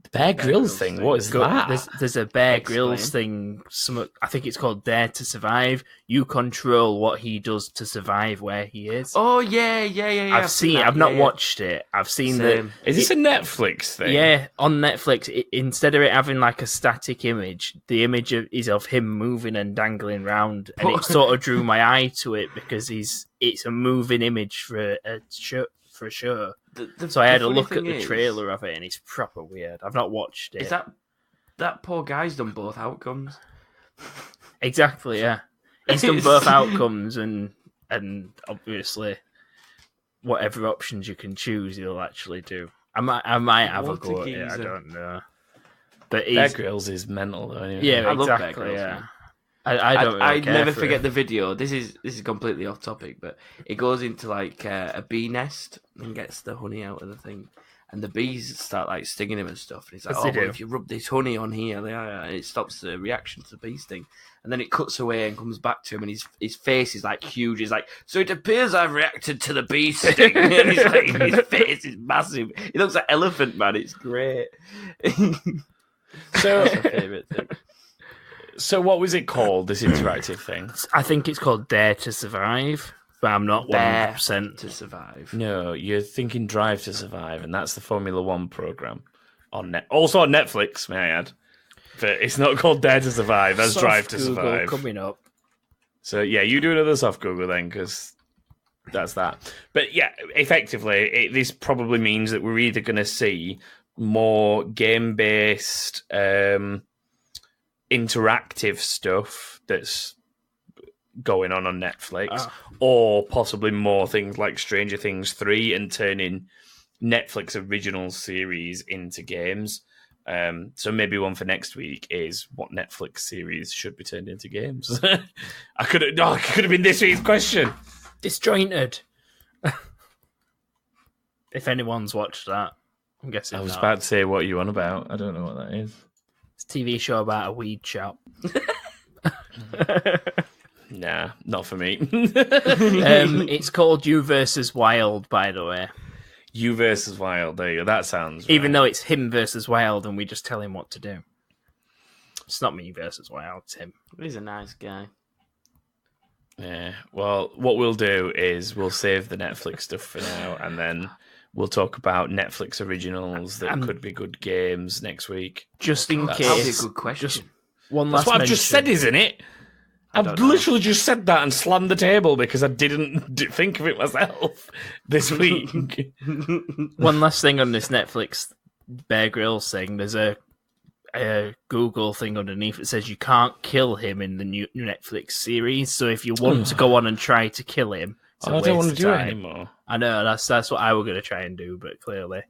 The Bear Grylls thing? What is that? There's a Bear Grylls thing. I think it's called Dare to Survive. You control what he does to survive where he is. Oh yeah. I've seen. I've not watched it. I've seen the. Is this a Netflix thing? Yeah, on Netflix. Instead of it having like a static image, the image is of him moving and dangling around, and it sort of drew my eye to it because it's a moving image for a show. So I had a look at the trailer of it, and it's proper weird. I've not watched it. Is that poor guy's done both outcomes? Exactly, yeah. He's done both outcomes, and obviously, whatever options you can choose, he'll actually do. I might have a go at it. I don't know. But Bear Grylls is mental, though. Anyway. Yeah, I exactly. love Bear Grylls, yeah. I don't. Really care never for forget it. the video. This is completely off topic, but it goes into like a bee nest and gets the honey out of the thing, and the bees start like stinging him and stuff. And he's like, if you rub this honey on here, and it stops the reaction to the bee sting. And then it cuts away and comes back to him, and his face is like huge. He's like, so it appears I've reacted to the bee sting. And he's like, his face is massive. He looks like Elephant Man. It's great. So that's my favorite thing. So what was it called, this interactive thing? I think it's called Dare to Survive, but I'm not 100% to survive. No, you're thinking Drive to Survive, and that's the Formula One program also on Netflix, may I add. but it's not called Dare to Survive. That's Soft Drive to Google Survive. coming up. So yeah, you do another soft Google then, because that's that. But yeah, effectively, this probably means that we're either going to see more game-based, interactive stuff that's going on Netflix, or possibly more things like Stranger Things 3 and turning Netflix original series into games. So maybe one for next week is what Netflix series should be turned into games. It could have been this week's question. Disjointed. If anyone's watched that, I'm guessing I was not. about to say what you on about. I don't know what that is. It's a TV show about a weed shop. Nah, not for me. It's called You versus Wild, by the way. You versus Wild. There you go. That sounds Even right. though it's him versus Wild, and we just tell him what to do. It's not me versus Wild. It's him. He's a nice guy. Yeah. Well, what we'll do is we'll save the Netflix stuff for now, and then we'll talk about Netflix originals that could be good games next week. Just in That would be a case. good question. Just one last That's what I've just said, isn't it? I've literally just said that and slammed the table because I didn't think of it myself this week. One last thing on this Netflix Bear Grylls thing. There's a Google thing underneath. It says you can't kill him in the new Netflix series. So if you want to go on and try to kill him, I don't want to do it anymore. I know that's what I were going to try and do, but clearly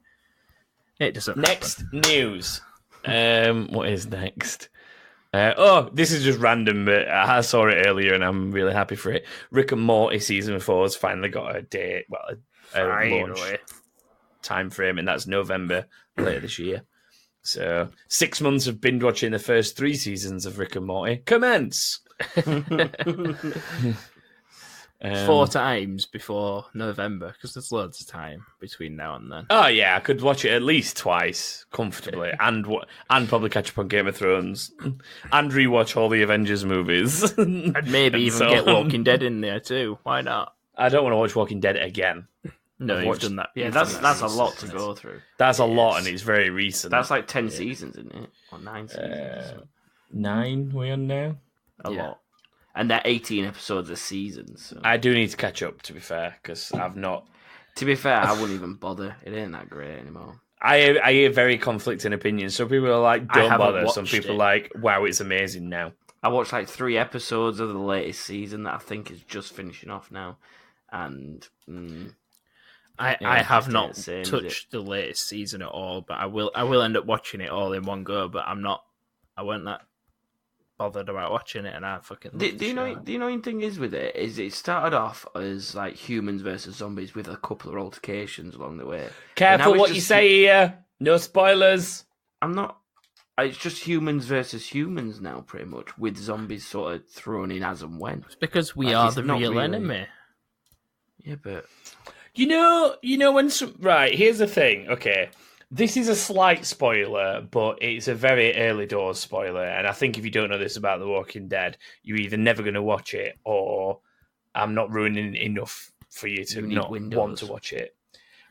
it doesn't. Next news. What is next? This is just random, but I saw it earlier and I'm really happy for it. Rick and Morty season 4 has finally got a date, a launch time frame, and that's November later this year. So 6 months of binge watching the first 3 seasons of Rick and Morty. Commence! 4 times before November, because there's loads of time between now and then. Oh yeah, I could watch it at least twice comfortably, and probably catch up on Game of Thrones, and rewatch all the Avengers movies, and maybe even get Walking Dead in there too. Why not? I don't want to watch Walking Dead again. No, you've done that. Yeah, that's a lot to go through. That's a lot, and it's very recent. That's like 10 seasons, isn't it? Or 9 seasons. 9 we're on now. A lot. And they're 18 episodes a season. So. I do need to catch up, to be fair, because I've not... To be fair, I wouldn't even bother. It ain't that great anymore. I hear very conflicting opinions. Some people are like, don't bother. Some people are like, wow, it's amazing now. I watched like 3 episodes of the latest season that I think is just finishing off now. And... I have not touched the latest season at all, but I will end up watching it all in one go, but I weren't that bothered about watching it, and I fucking love the annoying thing is with it is it started off as like humans versus zombies with a couple of altercations along the way. Careful what you say here. No spoilers. It's just humans versus humans now, pretty much, with zombies sort of thrown in as and when. It's because we are the real enemy. Yeah, but you know when right, here's the thing. Okay, this is a slight spoiler, but it's a very early doors spoiler, and I think if you don't know this about The Walking Dead, you're either never going to watch it, or I'm not ruining enough for you to not want to watch it.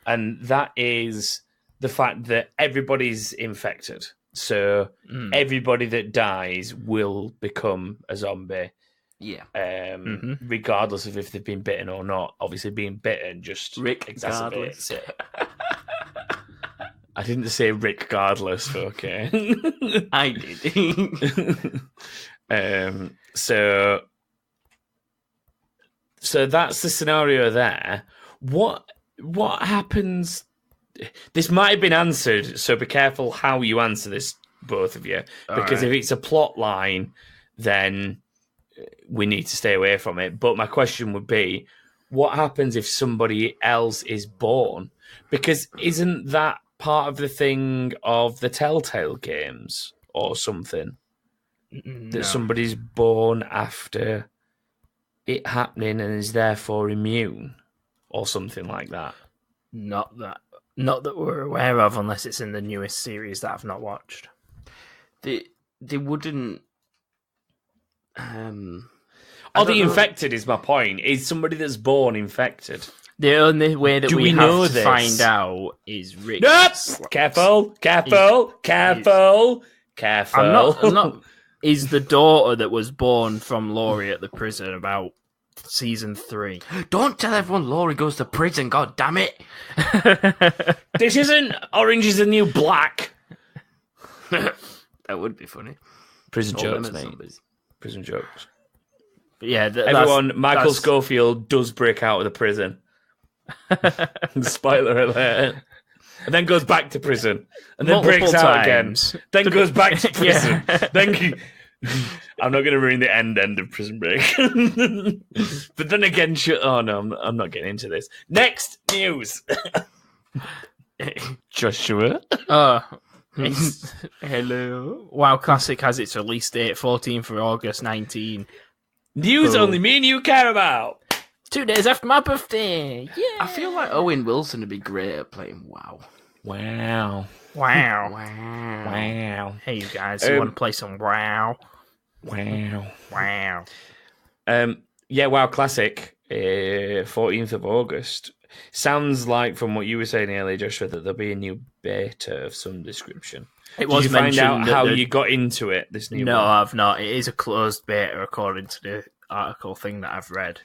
And that is the fact that everybody's infected. So everybody that dies will become a zombie. Yeah. Regardless of if they've been bitten or not. Obviously, being bitten just exacerbates it. I didn't say Rick regardless, okay. I did. So that's the scenario there. What happens? This might have been answered, so be careful how you answer this, both of you, because if it's a plot line, then we need to stay away from it. But my question would be, what happens if somebody else is born? Because isn't that part of the thing of the Telltale games or something? No. That somebody's born after it happening and is therefore immune or something like that? Not that we're aware of, unless it's in the newest series that I've not watched. They wouldn't... the infected is my point. Is somebody that's born infected? The only way that we have to find out is Rick. Nope! Careful! Careful. I'm not. Is the daughter that was born from Laurie at the prison about season 3? Don't tell everyone Laurie goes to prison, god damn it. This isn't Orange is the New Black. That would be funny. Prison All jokes, them as mate. zombies. Prison jokes. But yeah, Everyone, Michael Scofield does break out of the prison. Spoiler alert. And then goes back to prison. And then breaks out again. Then goes back to prison. Then I'm not going to ruin the end of Prison Break. But then again, oh no, I'm not getting into this. Next news. Joshua. Hello. WoW Classic has its release date, 14th of August 19. News only me and you care about. 2 days after my birthday. Yeah. I feel like Owen Wilson would be great at playing WoW. Wow. Hey, you guys, you want to play some WoW? Wow. Yeah, WoW Classic, 14th of August. Sounds like, from what you were saying earlier, Joshua, that there'll be a new beta of some description. It was Did you find out mentioned how you got into it, this new one? No, I've not. It is a closed beta, according to the article thing that I've read.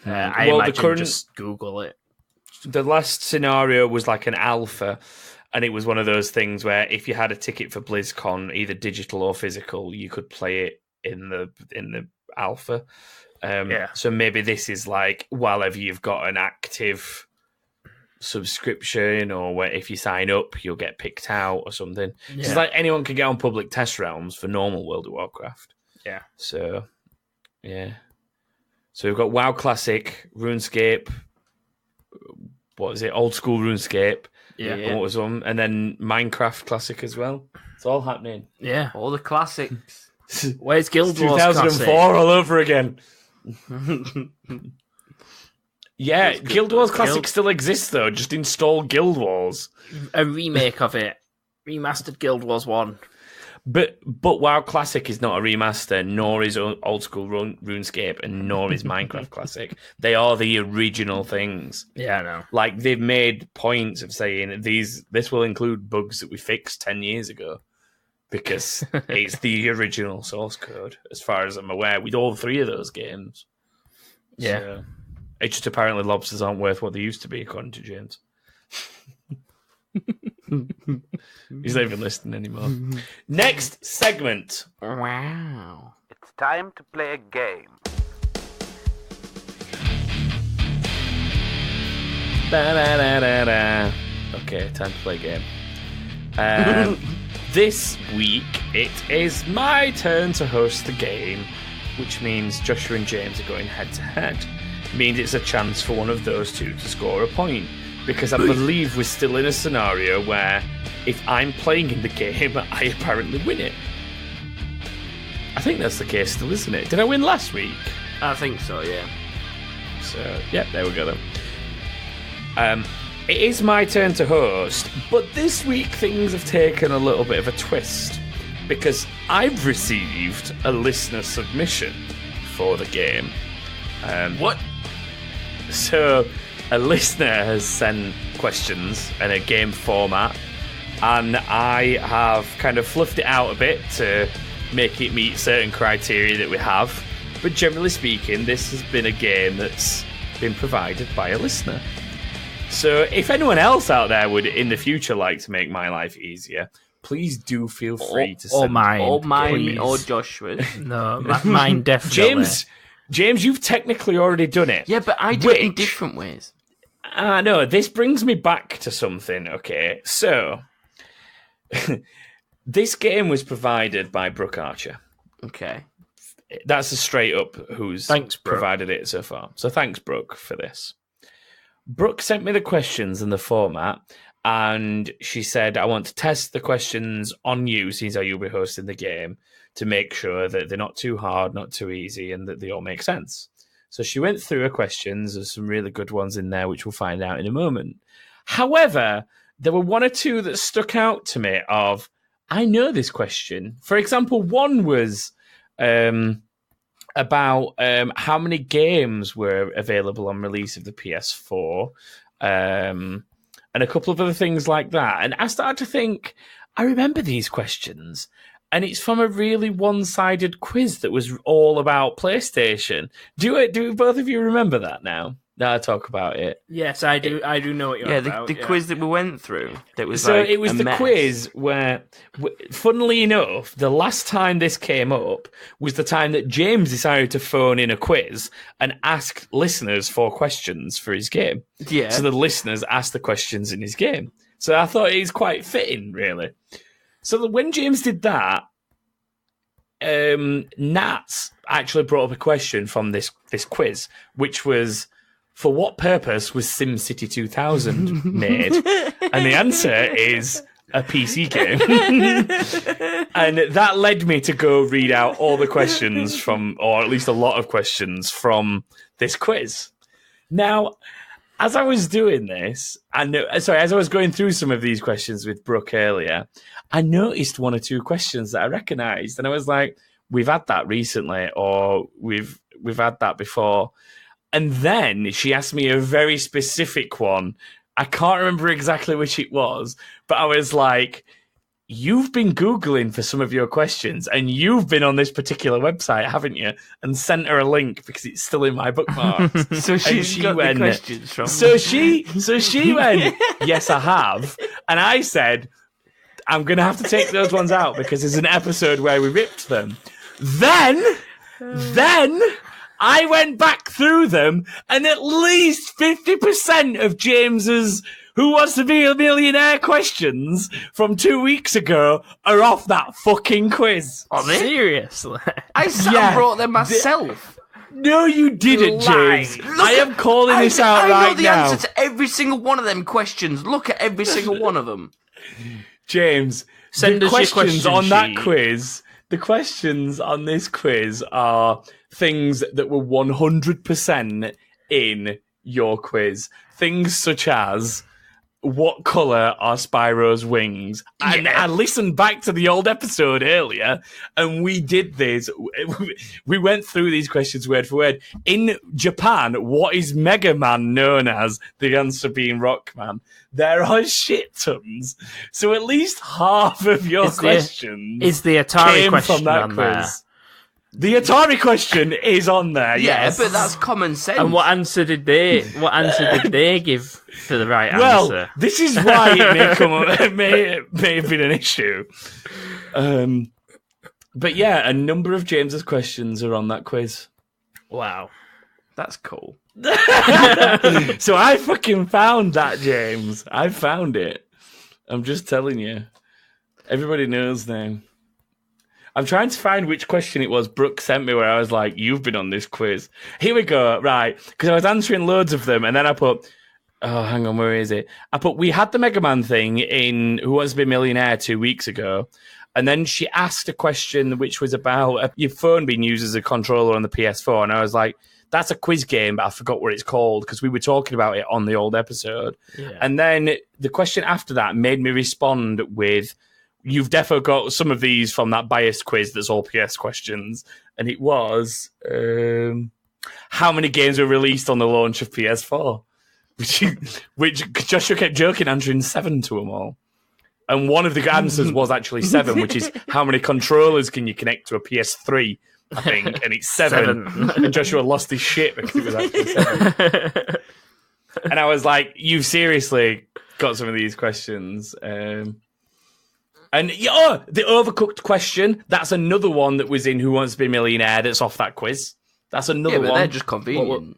I imagine just Google it. The last scenario was like an alpha, and it was one of those things where if you had a ticket for BlizzCon, either digital or physical, you could play it in the alpha. So maybe this is like, whenever you've got an active subscription, or where if you sign up, you'll get picked out or something. Yeah. It's like anyone can get on public test realms for normal World of Warcraft. Yeah. So, yeah. So we've got WoW Classic, RuneScape. What is it? Old school RuneScape. Yeah. And what was one? And then Minecraft Classic as well. It's all happening. Yeah. All the classics. Where's Guild Wars 2004 Classic? all over again. Yeah, Guild Wars Classic still exists though. Just install Guild Wars. A remake of it. Remastered Guild Wars 1. But WoW Classic is not a remaster, nor is old school RuneScape, and nor is Minecraft Classic. They are the original things. Yeah, I know. Like, they've made points of saying this will include bugs that we fixed 10 years ago, because it's the original source code, as far as I'm aware, with all 3 of those games. Yeah. So, it's just apparently lobsters aren't worth what they used to be, according to James. He's not even listening anymore. Next segment. Wow. It's time to play a game. Okay, time to play a game. This week, it is my turn to host the game, which means Joshua and James are going head to head. Means it's a chance for one of those two to score a point. Because I believe we're still in a scenario where if I'm playing in the game, I apparently win it. I think that's the case still, isn't it? Did I win last week? I think so, yeah. So, yeah, there we go then. It is my turn to host, but this week things have taken a little bit of a twist. Because I've received a listener submission for the game. What? So, a listener has sent questions in a game format, and I have kind of fluffed it out a bit to make it meet certain criteria that we have. But generally speaking, this has been a game that's been provided by a listener. So if anyone else out there would in the future like to make my life easier, please do feel free to send mine. Or mine, please. or Joshua's. No, mine definitely. James, you've technically already done it. Yeah, but I do it in different ways. No, this brings me back to something, okay? So, this game was provided by Brooke Archer. Okay. That's a straight up who's Thanks, Brooke. provided it so far. So thanks, Brooke, for this. Brooke sent me the questions and the format, and she said, I want to test the questions on you, since you'll be hosting the game, to make sure that they're not too hard, not too easy, and that they all make sense. So she went through her questions. There's some really good ones in there, which we'll find out in a moment. However, there were one or two that stuck out to me of, I know this question. For example, one was about how many games were available on release of the PS4, and a couple of other things like that. And I started to think, I remember these questions, and it's from a really one-sided quiz that was all about PlayStation. Do both of you remember that now? Now I talk about it. Yes, I do. I do know what you're about. The quiz that we went through. That was so like it was a the mess. quiz where, funnily enough, the last time this came up was the time that James decided to phone in a quiz and ask listeners for questions for his game. Yeah. So the listeners asked the questions in his game. So I thought it was quite fitting, really. So when James did that, Nats actually brought up a question from this quiz, which was, for what purpose was SimCity 2000 made? And the answer is a PC game. And that led me to go read out all the questions from, or at least a lot of questions from this quiz. Now, as I was doing this, as I was going through some of these questions with Brooke earlier, I noticed one or two questions that I recognised, and I was like, we've had that recently, or we've had that before. And then she asked me a very specific one. I can't remember exactly which it was, but I was like, you've been Googling for some of your questions, and you've been on this particular website, haven't you? And sent her a link because it's still in my bookmarks. So she got the questions from. So she went, yes, I have. And I said, I'm going to have to take those ones out because there's an episode where we ripped them. Then I went back through them, and at least 50% of James's Who Wants to Be a Millionaire questions from 2 weeks ago are off that fucking quiz. Are they? Seriously? I sat and brought them myself. No, you didn't, James. I am calling this out right now. I know the answer to every single one of them questions. Look at every single one of them. James, Send the us your questions question on that sheet. quiz, the questions on this quiz are things that were 100% in your quiz. Things such as, what colour are Spyro's wings? And I listened back to the old episode earlier, and we did this. We went through these questions word for word. In Japan, what is Mega Man known as? The answer being Rockman. There are shit tons. So at least half of your questions Is the Atari came question from that on quiz. there? The Atari question is on there, yes. Yeah, but that's common sense. And what answer did they give for the right Well, answer? this is why it may come up, it may have been an issue. But yeah, a number of James's questions are on that quiz. Wow. That's cool. So I fucking found that, James. I found it. I'm just telling you. Everybody knows now. I'm trying to find which question it was Brooke sent me where I was like, you've been on this quiz. Here we go, right. Because I was answering loads of them, and then I put, oh, hang on, where is it? I put, we had the Mega Man thing in Who Wants to Be a Millionaire 2 weeks ago, and then she asked a question which was about your phone being used as a controller on the PS4, and I was like, that's a quiz game, but I forgot what it's called, because we were talking about it on the old episode. Yeah. And then the question after that made me respond with, you've definitely got some of these from that biased quiz that's all PS questions. And it was, how many games were released on the launch of PS4? Which Joshua kept joking, answering 7 to them all. And one of the answers was actually 7, which is how many controllers can you connect to a PS3, I think. And it's 7. And Joshua lost his shit because it was actually 7. And I was like, you've seriously got some of these questions. And the Overcooked question, that's another one that was in Who Wants to Be a Millionaire that's off that quiz. That's another one. They're just convenient.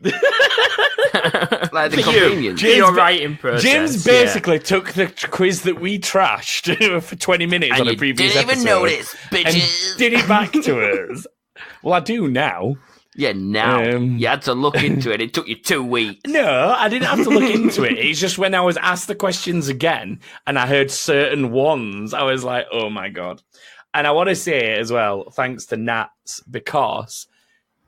Like the For convenience. your writing process. James basically took the quiz that we trashed for 20 minutes And on a you previous didn't even episode notice, bitches. and did it back to us. Well, I do now. Yeah, now. You had to look into it. It took you 2 weeks. No, I didn't have to look into it. It's just when I was asked the questions again and I heard certain ones, I was like, oh my God. And I want to say as well, thanks to Nats, because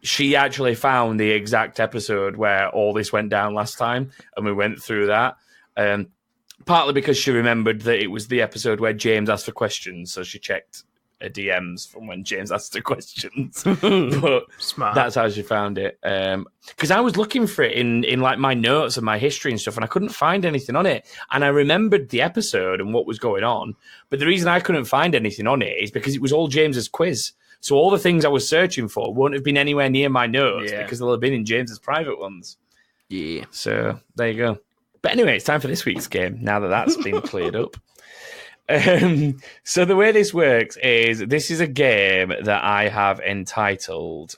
she actually found the exact episode where all this went down last time, and we went through that. Partly because she remembered that it was the episode where James asked for questions, so she checked DMs from when James asked the questions. But Smart. that's how she found it. Because I was looking for it in like my notes and my history and stuff, and I couldn't find anything on it. And I remembered the episode and what was going on. But the reason I couldn't find anything on it is because it was all James's quiz. So all the things I was searching for won't have been anywhere near my notes because they'll have been in James's private ones. Yeah. So there you go. But anyway, it's time for this week's game, now that that's been cleared up. So the way this works is this is a game that I have entitled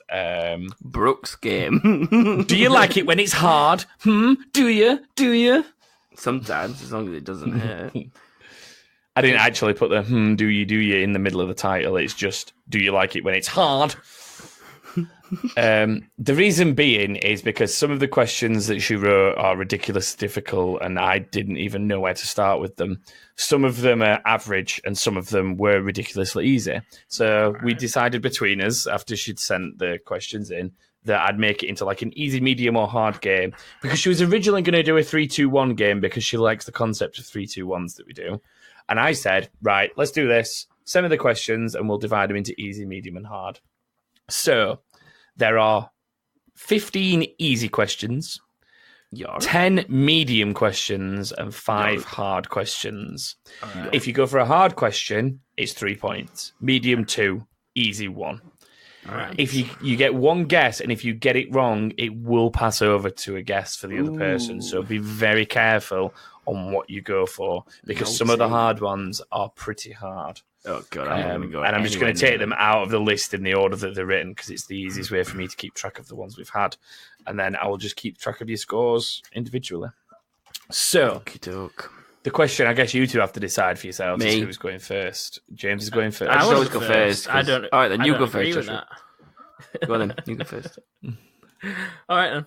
Brooke's Game. Do you like it when it's hard? Do you? Sometimes, as long as it doesn't hurt. I didn't actually put the do you in the middle of the title. It's just, do you like it when it's hard? The reason being is because some of the questions that she wrote are ridiculously difficult and I didn't even know where to start with them. Some of them are average and some of them were ridiculously easy. So we decided between us, after she'd sent the questions in, that I'd make it into like an easy, medium or hard game, because she was originally going to do a 3-2-1 game because she likes the concept of 3-2-1s that we do. And I said, right, let's do this. Send me the questions and we'll divide them into easy, medium and hard. So there are 15 easy questions, 10 medium questions, and 5 hard questions. Right. If you go for a hard question, it's 3 points. Medium 2, easy 1. Right. If you get one guess, and if you get it wrong, it will pass over to a guess for the other person. So be very careful on what you go for, because some of the hard ones are pretty hard. Oh god! I'm just going to take them out of the list in the order that they're written, because it's the easiest way for me to keep track of the ones we've had, and then I will just keep track of your scores individually. So, the question, I guess you two have to decide for yourselves is who's going first. James is going first. I should always go first. I don't. All right, then you go agree first. With that. Go on then, you go first. All right then.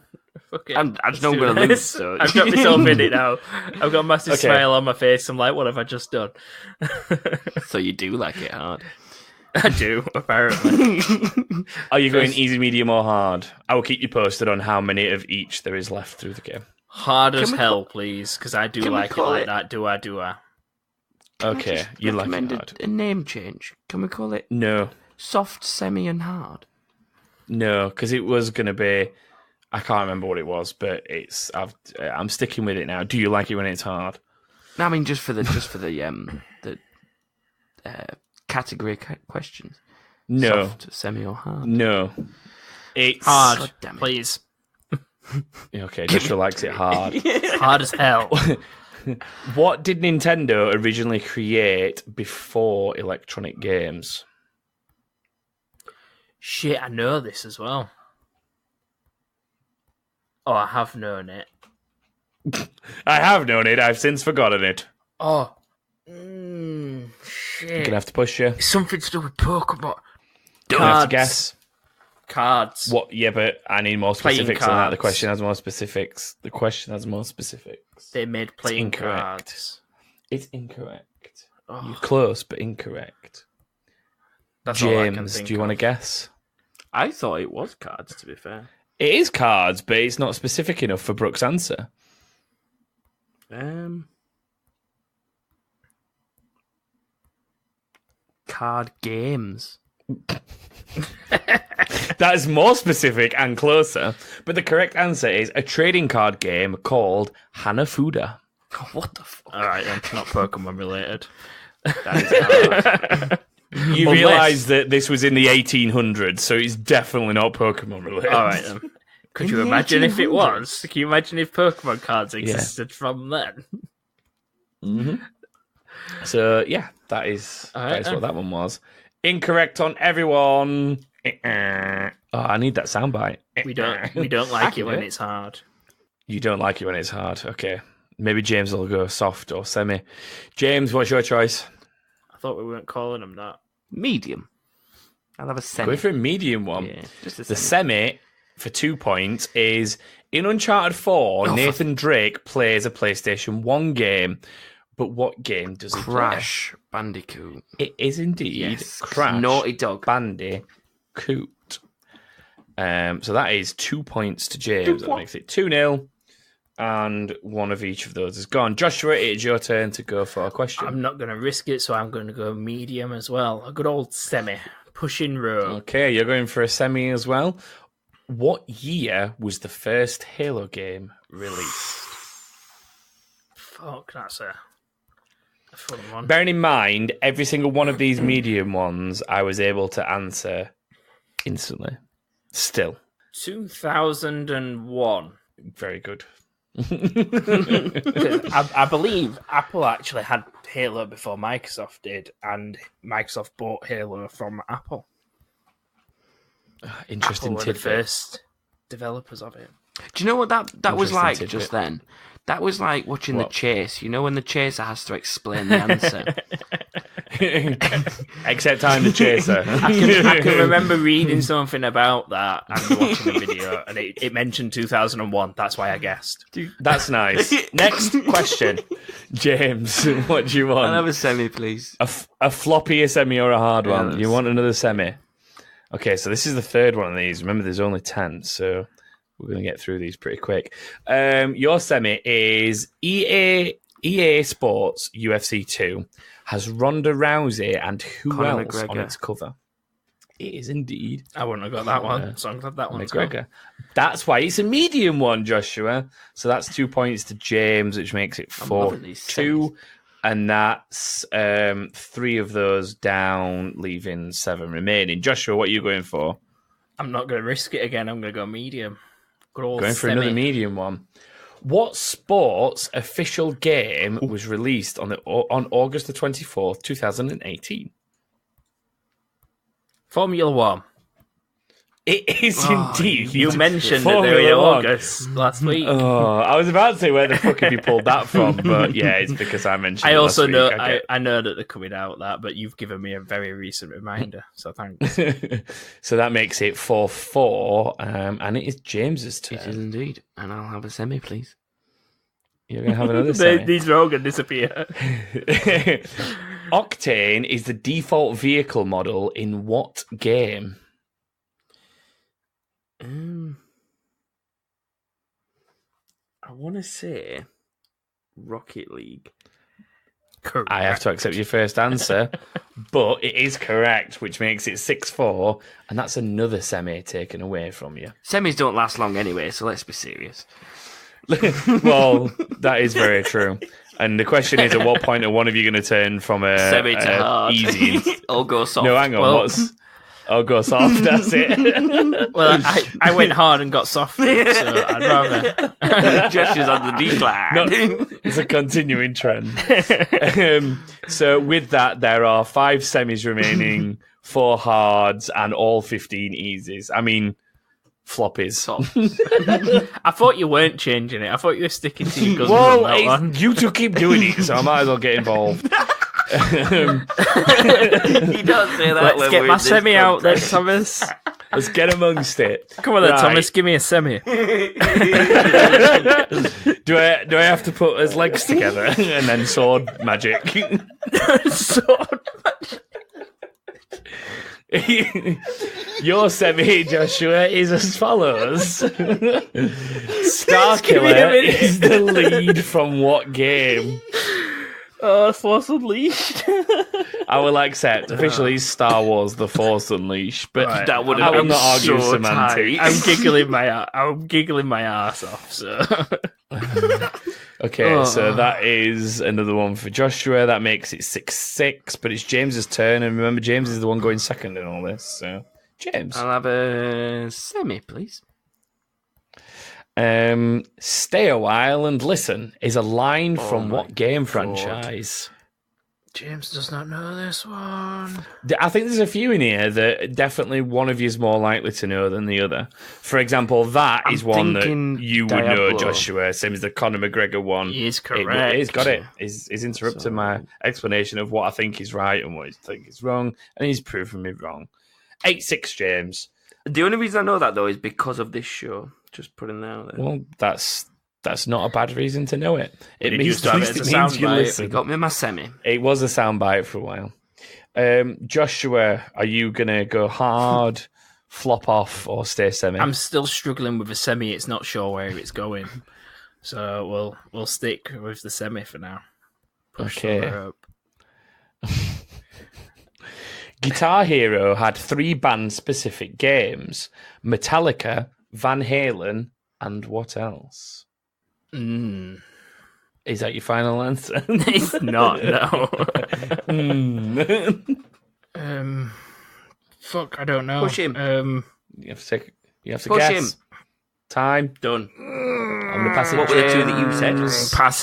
Fuck it. I just know I'm going to lose. So. I've got myself in it now. I've got a massive smile on my face. I'm like, what have I just done? So you do like it hard? I do, apparently. Are you going easy, medium, or hard? I will keep you posted on how many of each there is left through the game. Hard as hell, please, because I do like it like that. Do I? Okay, you like it hard. A name change? Can we call it? No. Soft, semi, and hard? No, because it was going to be... I can't remember what it was, but I'm sticking with it now. Do you like it when it's hard? No, I mean just for the category questions. No. Soft, semi, or hard? No. It's hard, please. Okay, Joshua likes it hard. Hard as hell. What did Nintendo originally create before Electronic Games? Shit, I know this as well. Oh, I have known it. I have known it. I've since forgotten it. Oh. Shit. I'm going to have to push you. It's something to do with Pokemon. Don't have to guess. Cards. What? Yeah, but I need more specifics on that. The question has more specifics. They made playing cards. It's incorrect. Oh. You're close, but incorrect. That's all I can James, think do you want to guess? I thought it was cards, to be fair. It is cards, but it's not specific enough for Brooke's answer. Card games. That is more specific and closer, but the correct answer is a trading card game called Hanafuda. Oh, what the fuck? All right, then. Not Pokemon related. That is hard. You realise that this was in the 1800s, so it's definitely not Pokemon related. All right, then. Could you imagine if it was? Can you imagine if Pokemon cards existed from then? Mm-hmm. So, yeah, that is what that one was. Incorrect on everyone. Oh, I need that soundbite. We don't like it when it's hard. You don't like it when it's hard. Okay. Maybe James will go soft or semi. James, what's your choice? I thought we weren't calling them that. Medium. I'll have a semi. Go for a medium one. Yeah, just a the semi, for 2 points, is in Uncharted 4, Nathan Drake plays a PlayStation 1 game. But what game does he play? Crash Bandicoot. It is indeed Yes. Crash Naughty Dog Bandicoot. So that is 2 points to James. That makes it 2-0. and one of each of those is gone. Joshua, it's your turn to go for a question. I'm not going to risk it, so I'm going to go medium as well. A good old semi. Pushing row. Okay, you're going for a semi as well. What year was the first Halo game released? Fuck, that's a fun one. Bearing in mind, every single one of these medium ones I was able to answer instantly. Still. 2001. Very good. I believe Apple actually had Halo before Microsoft did, and Microsoft bought Halo from Apple. Interesting Apple were the tidbit. first developers of it. Do you know what that was like tidbit. just then? That was like watching The Chase. You know when the chaser has to explain the answer? Except I'm the chaser. I can remember reading something about that and watching a video, and it mentioned 2001. That's why I guessed. That's nice. Next question. James, what do you want? I'll have a semi, please. A floppy, a semi, or a hard Yeah, one? You want another semi? Okay, so this is the third one of these. Remember, there's only 10, so we're going to get through these pretty quick. Your semi is EA Sports UFC 2 has Ronda Rousey and who Conor else on McGregor. its cover? It is indeed I wouldn't have got that one, so I'm glad that one. McGregor. That's why it's a medium one, Joshua. So that's 2 points to James, which makes it I'm loving these 4-2. And that's 3 of those down, leaving 7 remaining. Joshua, what are you going for? I'm not going to risk it again. I'm going to go medium. Good old Going for semi. another medium one. What sports official game was released on August the 24th, 2018? Formula One. It is indeed. You mentioned it Formula there in One. August last week. Oh, I was about to say where the fuck have you pulled that from, but yeah, it's because I mentioned. I it also last know week. Okay. I know that they're coming out that, but you've given me a very recent reminder, so thanks. So that makes it 4-4, and it is James's turn. It is indeed. And I'll have a semi, please. You're going to have another semi. These are all going to disappear. Octane is the default vehicle model in what game? I want to say Rocket League. Correct. I have to accept your first answer, but it is correct, which makes it 6-4, and that's another semi taken away from you. Semis don't last long anyway, so let's be serious. Well, that is very true. And the question is, at what point are one of you going to turn from a Semi to hard. easy? Or go soft. No, hang on. Well- I'll go soft. That's it. Well, I went hard and got soft, so I'd rather. Josh is on the decline. No, it's a continuing trend. So with that, there are 5 semis remaining, 4 hards, and all 15 easies. I mean, floppies. Soft. I thought you weren't changing it. I thought you were sticking to your guns Well, on that one. you two keep doing it, so I might as well get involved. He don't say that. Let's when get we're my in this semi out then, context. Thomas. Let's get amongst it. Come on then, Right. Thomas. Give me a semi. Do I have to put his legs together and then sword magic? Sword. Your semi, Joshua, is as follows. Star Give me a Killer minute. is the lead from what game? Oh, Force Unleashed. I will accept. Officially, Star Wars: The Force Unleashed, but Right. That would I have will been not argue so semantics. tight. I'm giggling my ass off. So Okay, so that is another one for Joshua. That makes it 6-6, but it's James's turn, and remember, James is the one going second in all this. So, James, I'll have a semi, please. stay a while and listen is a line from my what game God. franchise? James does not know this one. I think there's a few in here that definitely one of you is more likely to know than the other. For example, that is one that thinking you would know, Diablo. Joshua. Same as the Conor McGregor one. He is correct. He's got it. He's interrupted my explanation of what I think is right and what I think is wrong, and he's proven me wrong. 8-6, James. The only reason I know that, though, is because of this show. Just putting that out there. Well, that's not a bad reason to know it. It Did means, you start at it least as it a means you soundbite? listen. You got me my semi. It was a soundbite for a while. Joshua, are you going to go hard, flop off, or stay semi? I'm still struggling with a semi. It's not sure where it's going. So we'll stick with the semi for now. Okay. Guitar Hero had 3 band-specific games: Metallica, Van Halen, and what else? Is that your final answer? It's not, no. Fuck, I don't know. Push him. You have to Push guess. him. Time. Done. I'm going to pass it. What were the 2 that you said? Pass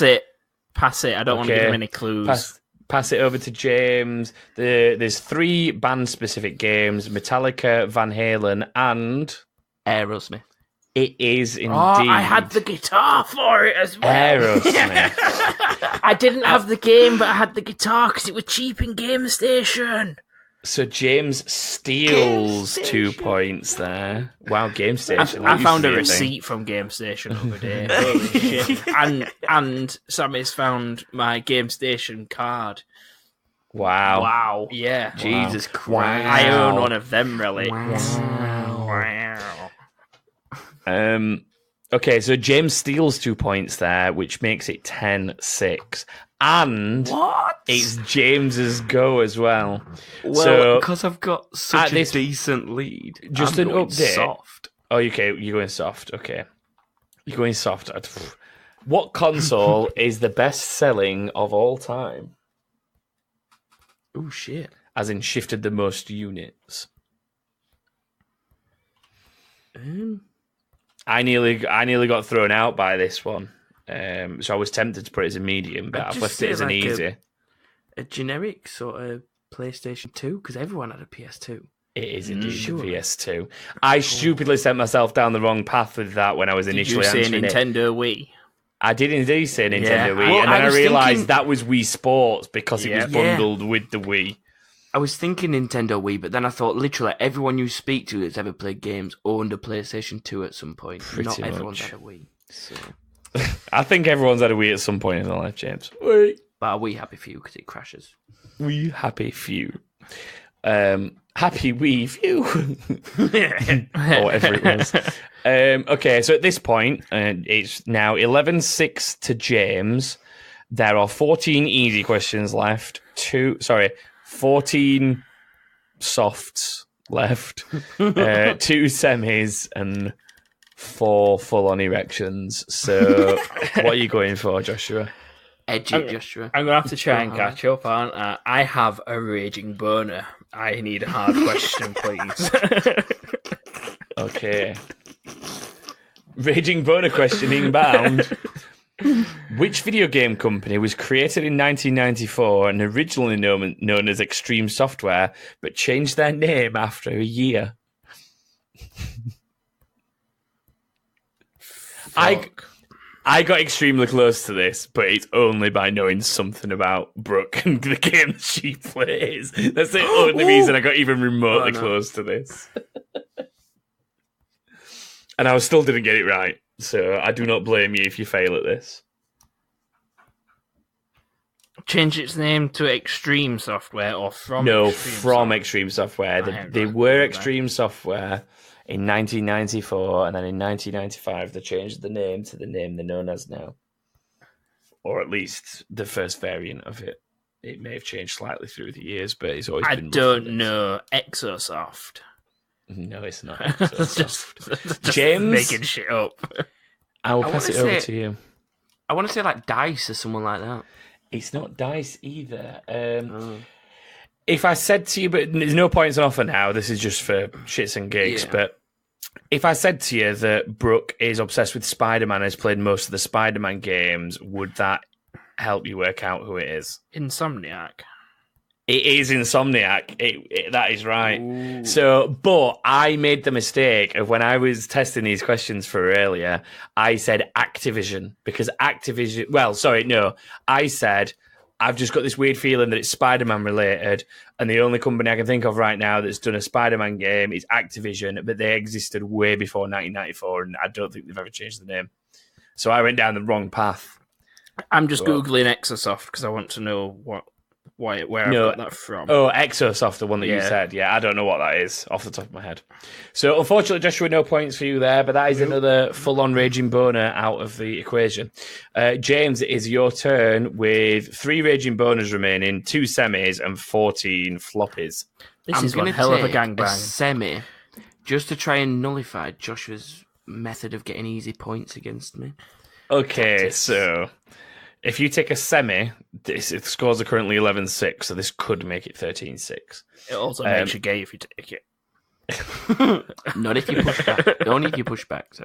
it. I don't want to give him any clues. Pass it over to James. There's 3 band-specific games: Metallica, Van Halen, and Aerosmith. it is indeed. Oh, I had the guitar for it as well. Aerosmith. I didn't have the game, but I had the guitar because it was cheap in Game Station. So James steals 2 points there. Wow, Game Station. I found a receipt from Game Station the other day. Holy shit. And Sammy's found my Game Station card. Wow. Yeah. Jesus Christ. I own one of them relics. Wow. Okay, so James steals 2 points there, which makes it 10-6. And it's James's go as well. Well, because I've got such a decent lead. Just I'm an going update. Soft. Oh, okay, you're going soft. Okay. You're going soft. What console is the best-selling of all time? Oh, shit. As in shifted the most units. I nearly got thrown out by this one. So I was tempted to put it as a medium, but I've left it as an easy. A generic sort of PlayStation 2, because everyone had a PS2. It is indeed the PS2. I stupidly sent myself down the wrong path with that when I was initially answering Did you say Nintendo Wii? I did indeed say Nintendo Wii, Well, and then I realised thinking... that was Wii Sports because it was bundled with the Wii. I was thinking Nintendo Wii, but then I thought literally everyone you speak to that's ever played games owned a PlayStation 2 at some point. Not everyone's had a Wii. So. I think everyone's had a Wii at some point in their life, James. Wii. But are we happy for you because it crashes? We happy few. Happy Wii few. Or whatever it was. Okay, so at this point, it's now 11-6 to James. There are 14 easy questions left. 14 softs left. 2 semis and 4 full-on erections. So what are you going for, Joshua? Edgy, Joshua. I'm going to have to try and catch up, aren't I? I have a raging boner. I need a hard question, please. Okay. Raging boner questioning bound. Which video game company was created in 1994 and originally known as Extreme Software, but changed their name after a year? I got extremely close to this, but it's only by knowing something about Brooke and the game that she plays. That's the only reason I got even remotely close to this. And I still didn't get it right, so I do not blame you if you fail at this. Change its name to Extreme Software or from No, Extreme from Software? Extreme Software. They were Extreme Software in 1994, and then in 1995 they changed the name to the name they're known as now. Or at least the first variant of it. It may have changed slightly through the years, but it's always been... I don't know. Exosoft. No, it's not. just James? making shit up. I will pass it over to you. I want to say like DICE or someone like that. It's not DICE either. If I said to you, but there's no points on offer now, this is just for shits and gigs, but if I said to you that Brooke is obsessed with Spider-Man and has played most of the Spider-Man games, would that help you work out who it is? Insomniac. It is Insomniac. That is right. Ooh. So, but I made the mistake of when I was testing these questions for earlier, I said Activision because Activision. Well, sorry, no. I said I've just got this weird feeling that it's Spider-Man related, and the only company I can think of right now that's done a Spider-Man game is Activision, but they existed way before 1994, and I don't think they've ever changed the name. So I went down the wrong path. I'm just Googling Exosoft because I want to know what where I got that from. Oh, Exosoft, the one that you Yeah. said. Yeah, I don't know what that is off the top of my head. So, unfortunately, Joshua, no points for you there, but that is another full-on raging boner out of the equation. James, it is your turn with 3 raging boners remaining, 2 semis, and 14 floppies. This I'm is one gonna hell of a take gangbang. semi, just to try and nullify Joshua's method of getting easy points against me. Okay, so if you take a semi, the scores are currently 11-6, so this could make it 13-6. It also makes you gay if you take it. Not if you push back. Only if you push back. So.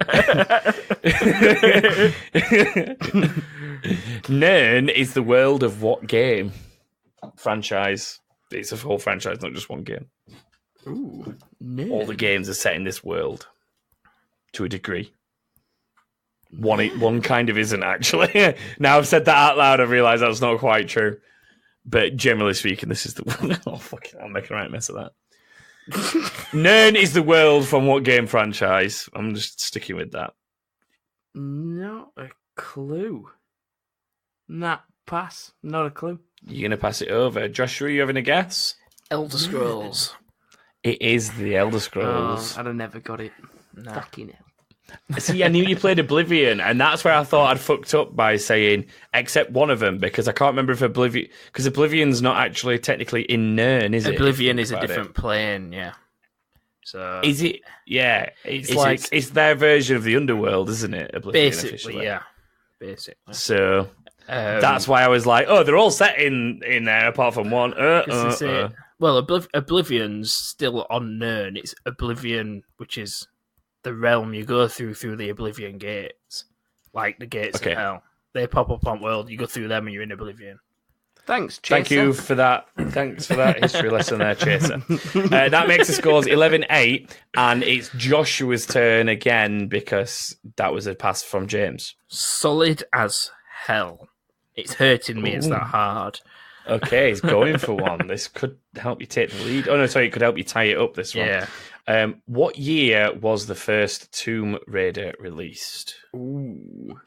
Nern is the world of what game? Franchise. It's a whole franchise, not just one game. Ooh, no. All the games are set in this world to a degree. One kind of isn't, actually. Now I've said that out loud, I've realised that's not quite true. But generally speaking, this is the one. Oh, fucking, I'm making a right mess of that. Nern is the world from what game franchise? I'm just sticking with that. Not a clue. Nah, pass. Not a clue. You're going to pass it over. Joshua, you having a guess? Elder Scrolls. It is the Elder Scrolls. Oh, I'd have never got it. Nah. Fucking hell. See, I knew you played Oblivion, and that's where I thought I'd fucked up by saying, except one of them, because I can't remember if Oblivion... Because Oblivion's not actually technically in Nern, is it? Oblivion is a different plane, yeah. So Is it? Yeah. It's their version of the Underworld, isn't it? Oblivion, basically, officially. yeah. Basically. So that's why I was like, oh, they're all set in there apart from one. This is it. Well, Oblivion's still on Nern. It's Oblivion, which is the realm you go through the Oblivion gates. Like the gates of hell. They pop up on world, you go through them and you're in Oblivion. Thanks, Chaser. Thank you for that. Thanks for that history lesson there, Chaser. That makes the scores 11-8, and it's Joshua's turn again because that was a pass from James. Solid as hell. It's hurting me, it's that hard. Okay, he's going for one. This could help you take the lead. Oh, no, sorry, it could help you tie it up, this one. Yeah. What year was the first Tomb Raider released? Ooh.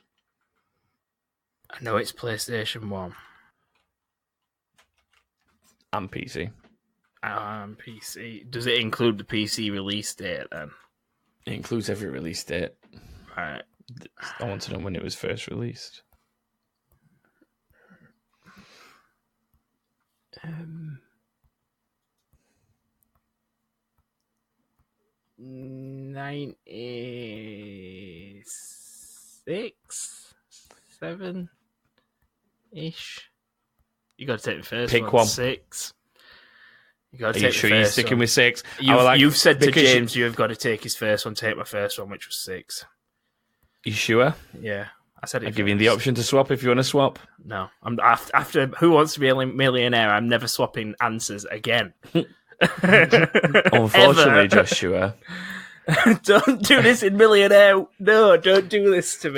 I know it's PlayStation 1. And PC. PC. Does it include the PC release date then? It includes every release date. Right. I want to know when it was first released. Um, 96, 7-ish. You got to take the first Pick one. one. 6. You got Are to you take sure the you're first sticking one. with 6? You've said to because James, you've got to take his first one. Take my first one, which was 6. You sure? Yeah, I said it. I'll give you the option to swap if you want to swap. No, I'm after Who Wants to Be a Millionaire? I'm never swapping answers again. Unfortunately, Joshua. Don't do this in Millionaire. No, don't do this to me.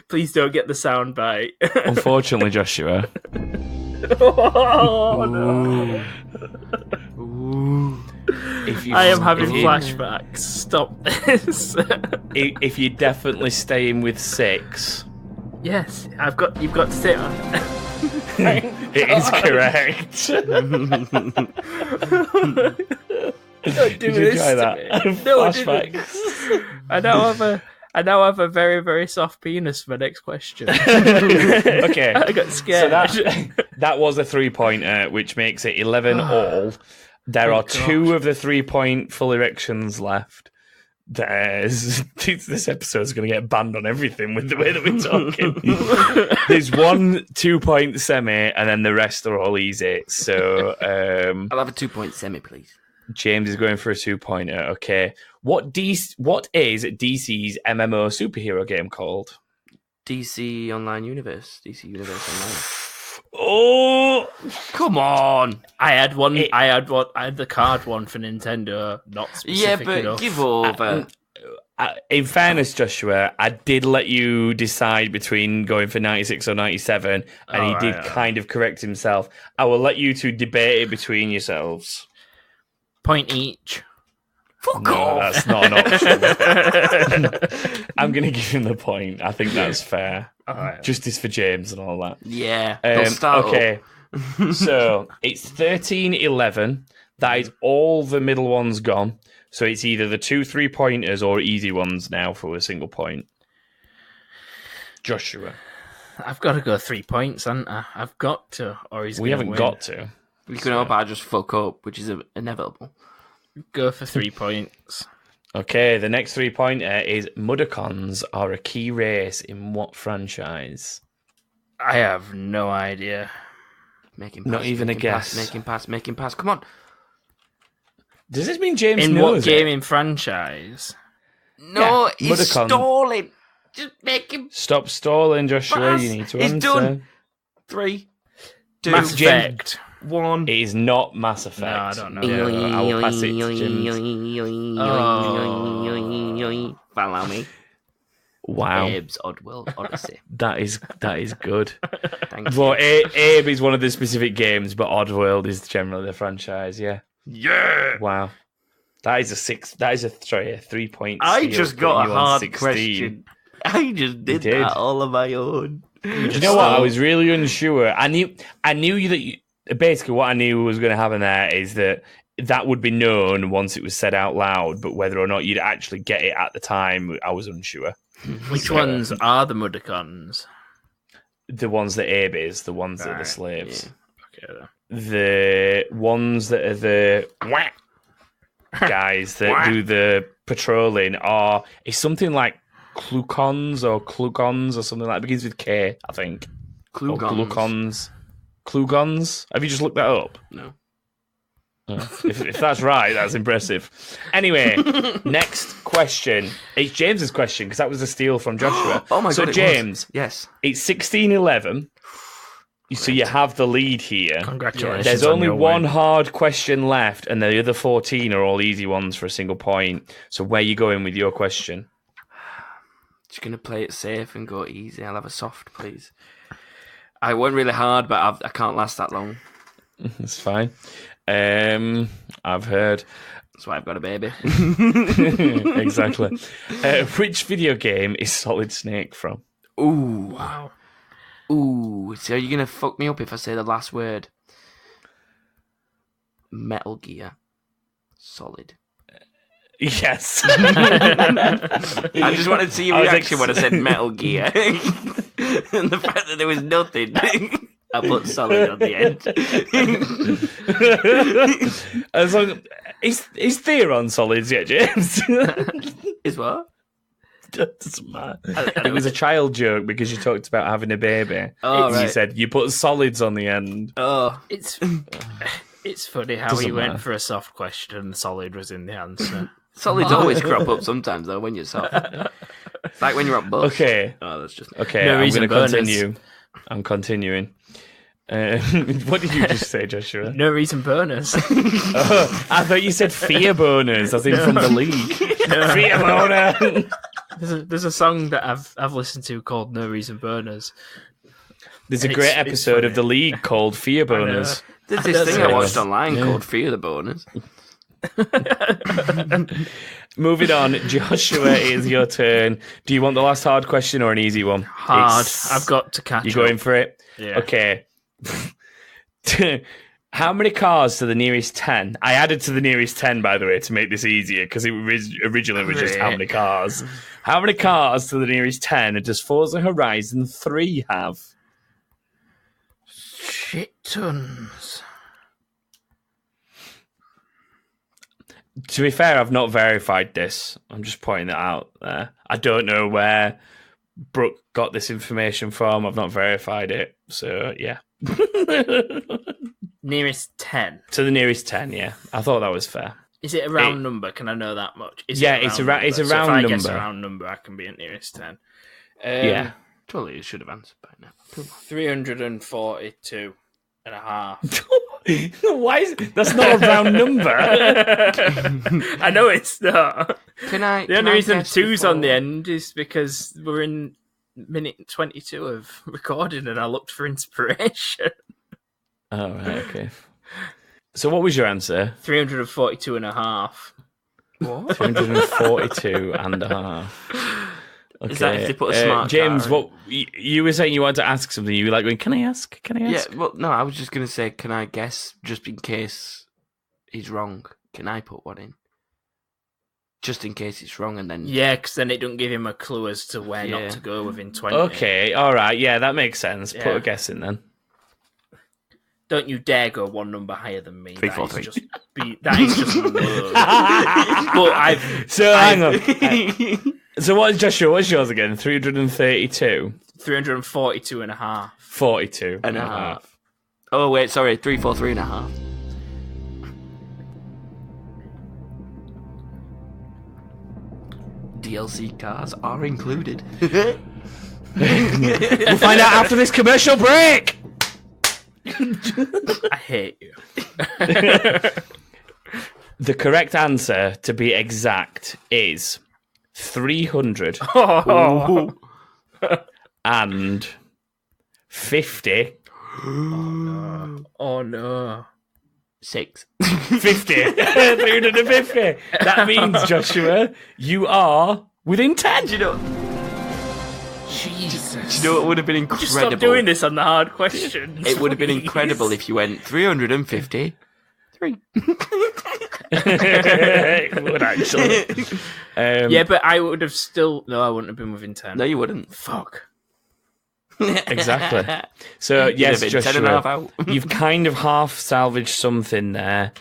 Please don't get the sound bite. Unfortunately, Joshua. Oh, no. ooh. I am having flashbacks. Stop this. If you're definitely staying with 6, Yes, you've got to say it. it is correct. Don't do Did you this try to that? me. No, I didn't. Flashbacks. I now have a very, very soft penis for my next question. Okay. I got scared. So that was a 3-pointer, which makes it 11 all. There are 2 of the 3-point full erections left. This episode's going to get banned on everything with the way that we're talking. There's 1 2-point semi, and then the rest are all easy. So I'll have a 2-point semi, please. James is going for a 2-pointer. Okay. What is DC's MMO superhero game called? DC Online Universe. DC Universe Online. Oh, Come on! I had one. I had the card one for Nintendo. Not specific Yeah, but enough. give over. in fairness, Joshua, I did let you decide between going for 96 or 97, and he did kind of correct himself. I will let you two debate it between yourselves. Point each. Fuck No, off! that's not an option. I'm going to give him the point. I think that's fair. Justice for James and all that. Yeah. They'll start okay. So it's 13-11. That is all the middle ones gone. So it's either the 2 3-pointers or easy ones now for a single point. Joshua. I've got to go 3 points, haven't I? I've got to, or he's. We haven't win. got to. You can hope I just fuck up, which is inevitable. Go for 3 points. Okay, the next 3-pointer is Mudokons are a key race in what franchise? I have no idea. Not even a guess. Make him pass. Come on. Does this mean James In knows what gaming franchise? No, Yeah, he's Mudokon. stalling. Just make him Stop stalling, Joshua. pass. You need to He's answer. done. 3, 2, Mass Effect. 1. It is not Mass Effect. No, I don't know. Yeah, I will pass it to James. Follow me. Wow, Abe's Oddworld Odyssey. that is good. Thank Well, you. Abe is one of the specific games, but Oddworld is generally the franchise. Yeah. Wow. That is a 3-point. I steal, just got a putting you on hard 16. question. I just did did. that all on my own. Do you know what? I was really unsure. I knew basically what I knew was going to happen there is that would be known once it was said out loud, but whether or not you'd actually get it at the time, I was unsure. Which ones are the Mudokons? The ones that Abe is, the ones that are the slaves. Okay. The ones that are the guys that do the patrolling is something like Klukons or something like that. It begins with K, I think. Klugons. Klugons? Have you just looked that up? No. If that's right, that's impressive. Anyway, next question. It's James's question because that was a steal from Joshua. Oh my god! So James, yes, it's 16-11. So you have the lead here. Congratulations. There's on only your one win. hard question left, and the other 14 are all easy ones for a single point. So where are you going with your question? just gonna play it safe and go easy. I'll have a soft, please. I went really hard, but I can't last that long. It's fine. I've heard. That's why I've got a baby. Exactly. Which video game is Solid Snake from? Ooh. Wow. Ooh. So are you going to fuck me up if I say the last word? Metal Gear. Solid. Yes. I just wanted to see your I was reaction when I said Metal Gear. And the fact that there was nothing. I put solid on the end. As long is Thea on solids yet, James? Is what? Doesn't matter. It was a child joke because you talked about having a baby. Oh, You right. said you put solids on the end. Oh, It's funny how Doesn't he went matter. for a soft question and solid was in the answer. solids always crop up sometimes though when you're soft. It's like when you're at bus. Okay. Oh, that's just Okay, No I'm reason going to bonus. continue. I'm continuing. What did you just say, Joshua? No reason bonus. Oh, I thought you said fear boners, as in from the league. Fear boner. There's a song that I've listened to called No Reason Boners. There's a It's- great it's episode of funny. the league called Fear Boners. There's That's this thing I right. watched online called Fear the Bonus. Moving on, Joshua, it is your turn. Do you want the last hard question or an easy one? Hard. It's- I've got to catch You up. going for it? Yeah. Okay. How many cars to the nearest 10? I added to the nearest 10, by the way, to make this easier, because it was originally was just how many cars. How many cars to the nearest 10 does Forza Horizon 3 have? Shit tons. To be fair, I've not verified this. I'm just pointing it out there. I don't know where Brooke got this information from. I've not verified it. So, yeah. Nearest 10. To the nearest 10, yeah. I thought that was fair. Is it a round number? Can I know that much? Is Yeah, it it's a number? it's a So round if I guess a number. round number, I can be at nearest 10. Yeah. Totally, you should have answered by now. 342 and a half. Why is that's not a round number? I know it's not. The only reason guess two's on the before? end is because we're in minute 22 of recording and I looked for inspiration. Oh, right, okay. So what was your answer? 342 and a half. What? 342 and a half. Okay. Is that if they put a smart James, car in? what you were saying? You wanted to ask something. You were like going, "Can I ask? Can I ask?" Yeah, well, no, I was just going to say, can I guess, just in case he's wrong, can I put one in? Just in case it's wrong, and then... Yeah, because then it doesn't give him a clue as to where Yeah. not to go within 20. Okay, all right, yeah, that makes sense. Put Yeah. a guess in then. Don't you dare go one number higher than me. 3, 4, 3. That is just low. But Hang on. So what, Joshua? What's yours again? 332, 342 and a half. 42 and a half. Oh, wait, sorry, 3, 4, 3 and a half. DLC cars are included. We'll find out after this commercial break. I hate you. The correct answer, to be exact, is 300 Oh, and 50. oh no. 6. 50. 350. That means, Joshua, you are within 10. Do you know Jesus. what would have been Just incredible? stop doing this on the hard questions. It would have been please. incredible if you went 353. It would actually. Yeah, but I would have still... No, I wouldn't have been within 10. No, you wouldn't. Fuck. Exactly. So, You'd yes, have been 10 and a half Joshua, out. you've kind of half salvaged something there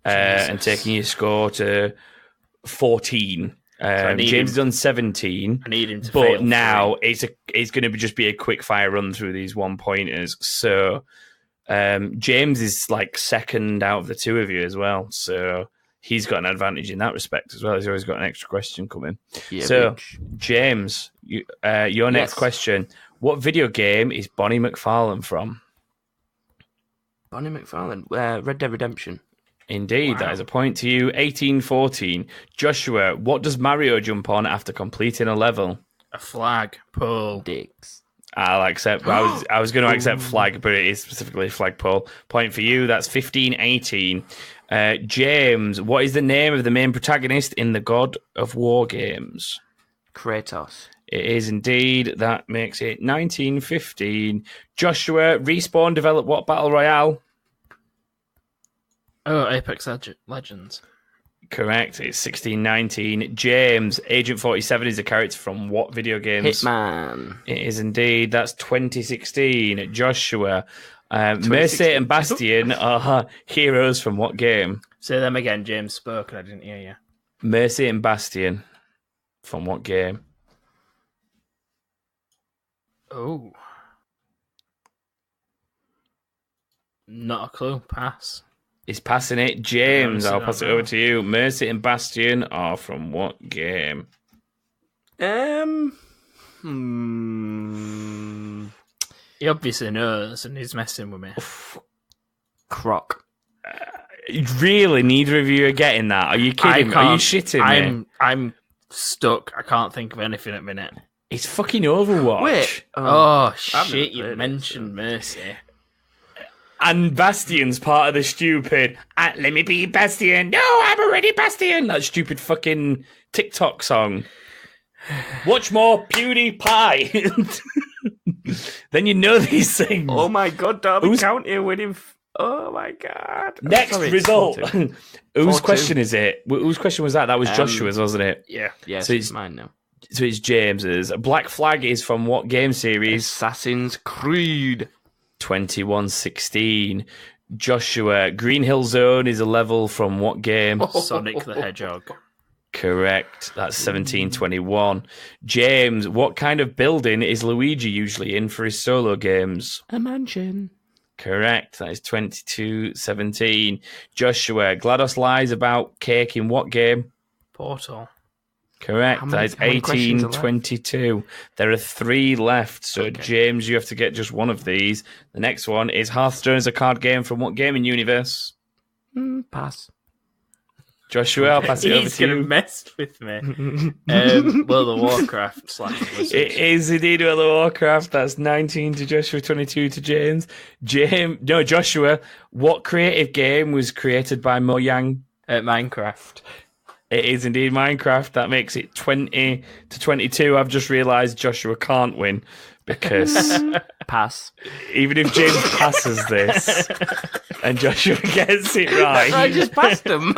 and taking your score to 14. need James him- done 17. I need him to fail But now it's going to just be a quick fire run through these 1-pointers. So James is like second out of the two of you as well. So he's got an advantage in that respect as well. He's always got an extra question coming. Yeah, So bitch. James, your next Yes. question: what video game is Bonnie McFarlane from? Bonnie McFarlane, Red Dead Redemption. Indeed, Wow. that is a point to you. 18-14. Joshua, what does Mario jump on after completing a level? A flag. Pull. Dicks. I'll accept. I was going to accept flag, but it is specifically flagpole. Point for you. That's 15-18. James, what is the name of the main protagonist in the God of War games? Kratos. It is indeed. That makes it 19-15. Joshua, Respawn developed what battle royale? Oh, Apex Legends. Correct. It's 16-19. James, Agent 47 is a character from what video games? Hitman. It is indeed. That's 2016. Joshua, Mercy and Bastion are heroes from what game? Say them again. James spoke and I didn't hear you. Mercy and Bastion from what game? Oh. Not a clue. Pass. Is passing it. James, Honestly, I'll don't pass it know. over to you. Mercy and Bastion are from what game? He obviously knows and he's messing with me. Croc. Really, neither of you are getting that? Are you kidding me? Are you shitting me? I'm stuck. I can't think of anything at the minute. It's fucking Overwatch. Wait. Oh, I've shit, never you played it, mentioned Mercy. And Bastion's part of the stupid, let me be Bastion. No, I'm already Bastion. That stupid fucking TikTok song. Watch more PewDiePie. Then you know these things. Oh my god, Derby Who's- County winning. Oh my god. Next Sorry, it's result. 4-2. Whose 4-2. question is it? Whose question was that? That was Joshua's, wasn't it? Yeah. Yes, So it's it's- mine now. So it's James's. Black Flag is from what game series? Assassin's Creed. 2116. Joshua, Green Hill Zone is a level from what game? Sonic the Hedgehog. Correct. That's 1721. James, what kind of building is Luigi usually in for his solo games? A mansion. Correct. That is 2217. Joshua, GLaDOS lies about cake in what game? Portal. Correct. How many- That is how many questions are left? 1822. There are 3 left. So, Okay. James, you have to get just one of these. The next one is Hearthstone is a card game from what gaming universe? Pass. Joshua, I'll pass it over He's to going to you. mess with me. World of Warcraft / Wizards. It is indeed World of Warcraft. That's 19 to Joshua, 22 to James. Joshua, what creative game was created by Mojang? Minecraft. It is indeed Minecraft. That makes it 20 to 22. I've just realised Joshua can't win because Pass. even if James passes this and Joshua gets it right, I just passed him.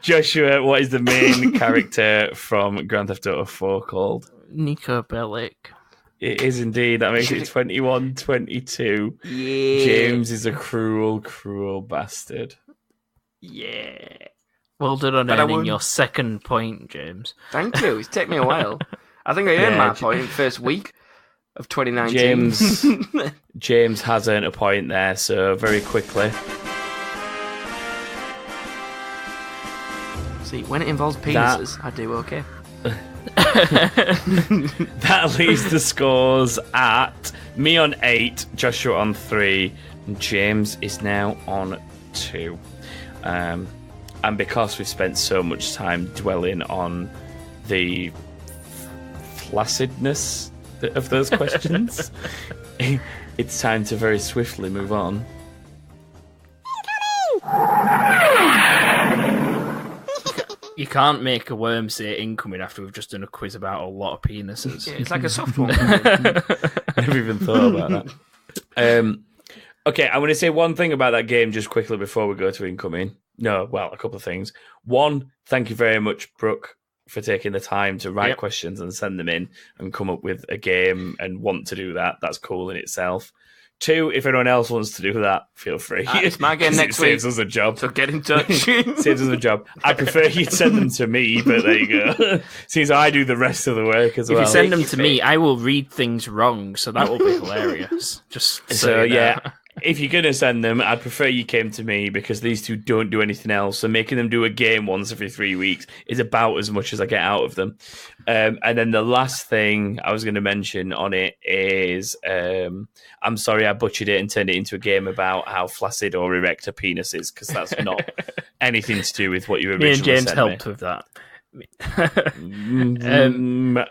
Joshua, what is the main character from Grand Theft Auto 4 called? Nico Bellic. It is indeed. That makes it 21-22. Yeah. James is a cruel, cruel bastard. Yeah. Well done on But I earning won. your second point, James. Thank you. It's taken me a while. I think I earned my point in the first week of 2019. James has earned a point there, so very quickly. See, when it involves penises, I do okay. That leaves the scores at me on 8, Joshua on 3, and James is now on 2. And because we've spent so much time dwelling on the flaccidness of those questions, it's time to very swiftly move on. You can't make a worm say incoming after we've just done a quiz about a lot of penises. Yeah, it's like a soft one. I never even thought about that. Okay, I want to say one thing about that game just quickly before we go to incoming. No, well, a couple of things. One, thank you very much, Brooke, for taking the time to write questions and send them in and come up with a game and want to do that. That's cool in itself. Two, if anyone else wants to do that, feel free. It's my game next week. It saves us a job. So get in touch. Saves us a job. I prefer you send them to me, but there you go. Seems I do the rest of the work as well. If you send them to me, I will read things wrong, so that will be hilarious. Just so yeah. If you're going to send them, I'd prefer you came to me because these two don't do anything else. So making them do a game once every 3 weeks is about as much as I get out of them. And then the last thing I was going to mention on it is I'm sorry I butchered it and turned it into a game about how flaccid or erect a penis is because that's not anything to do with what you originally said. Me and James helped with that.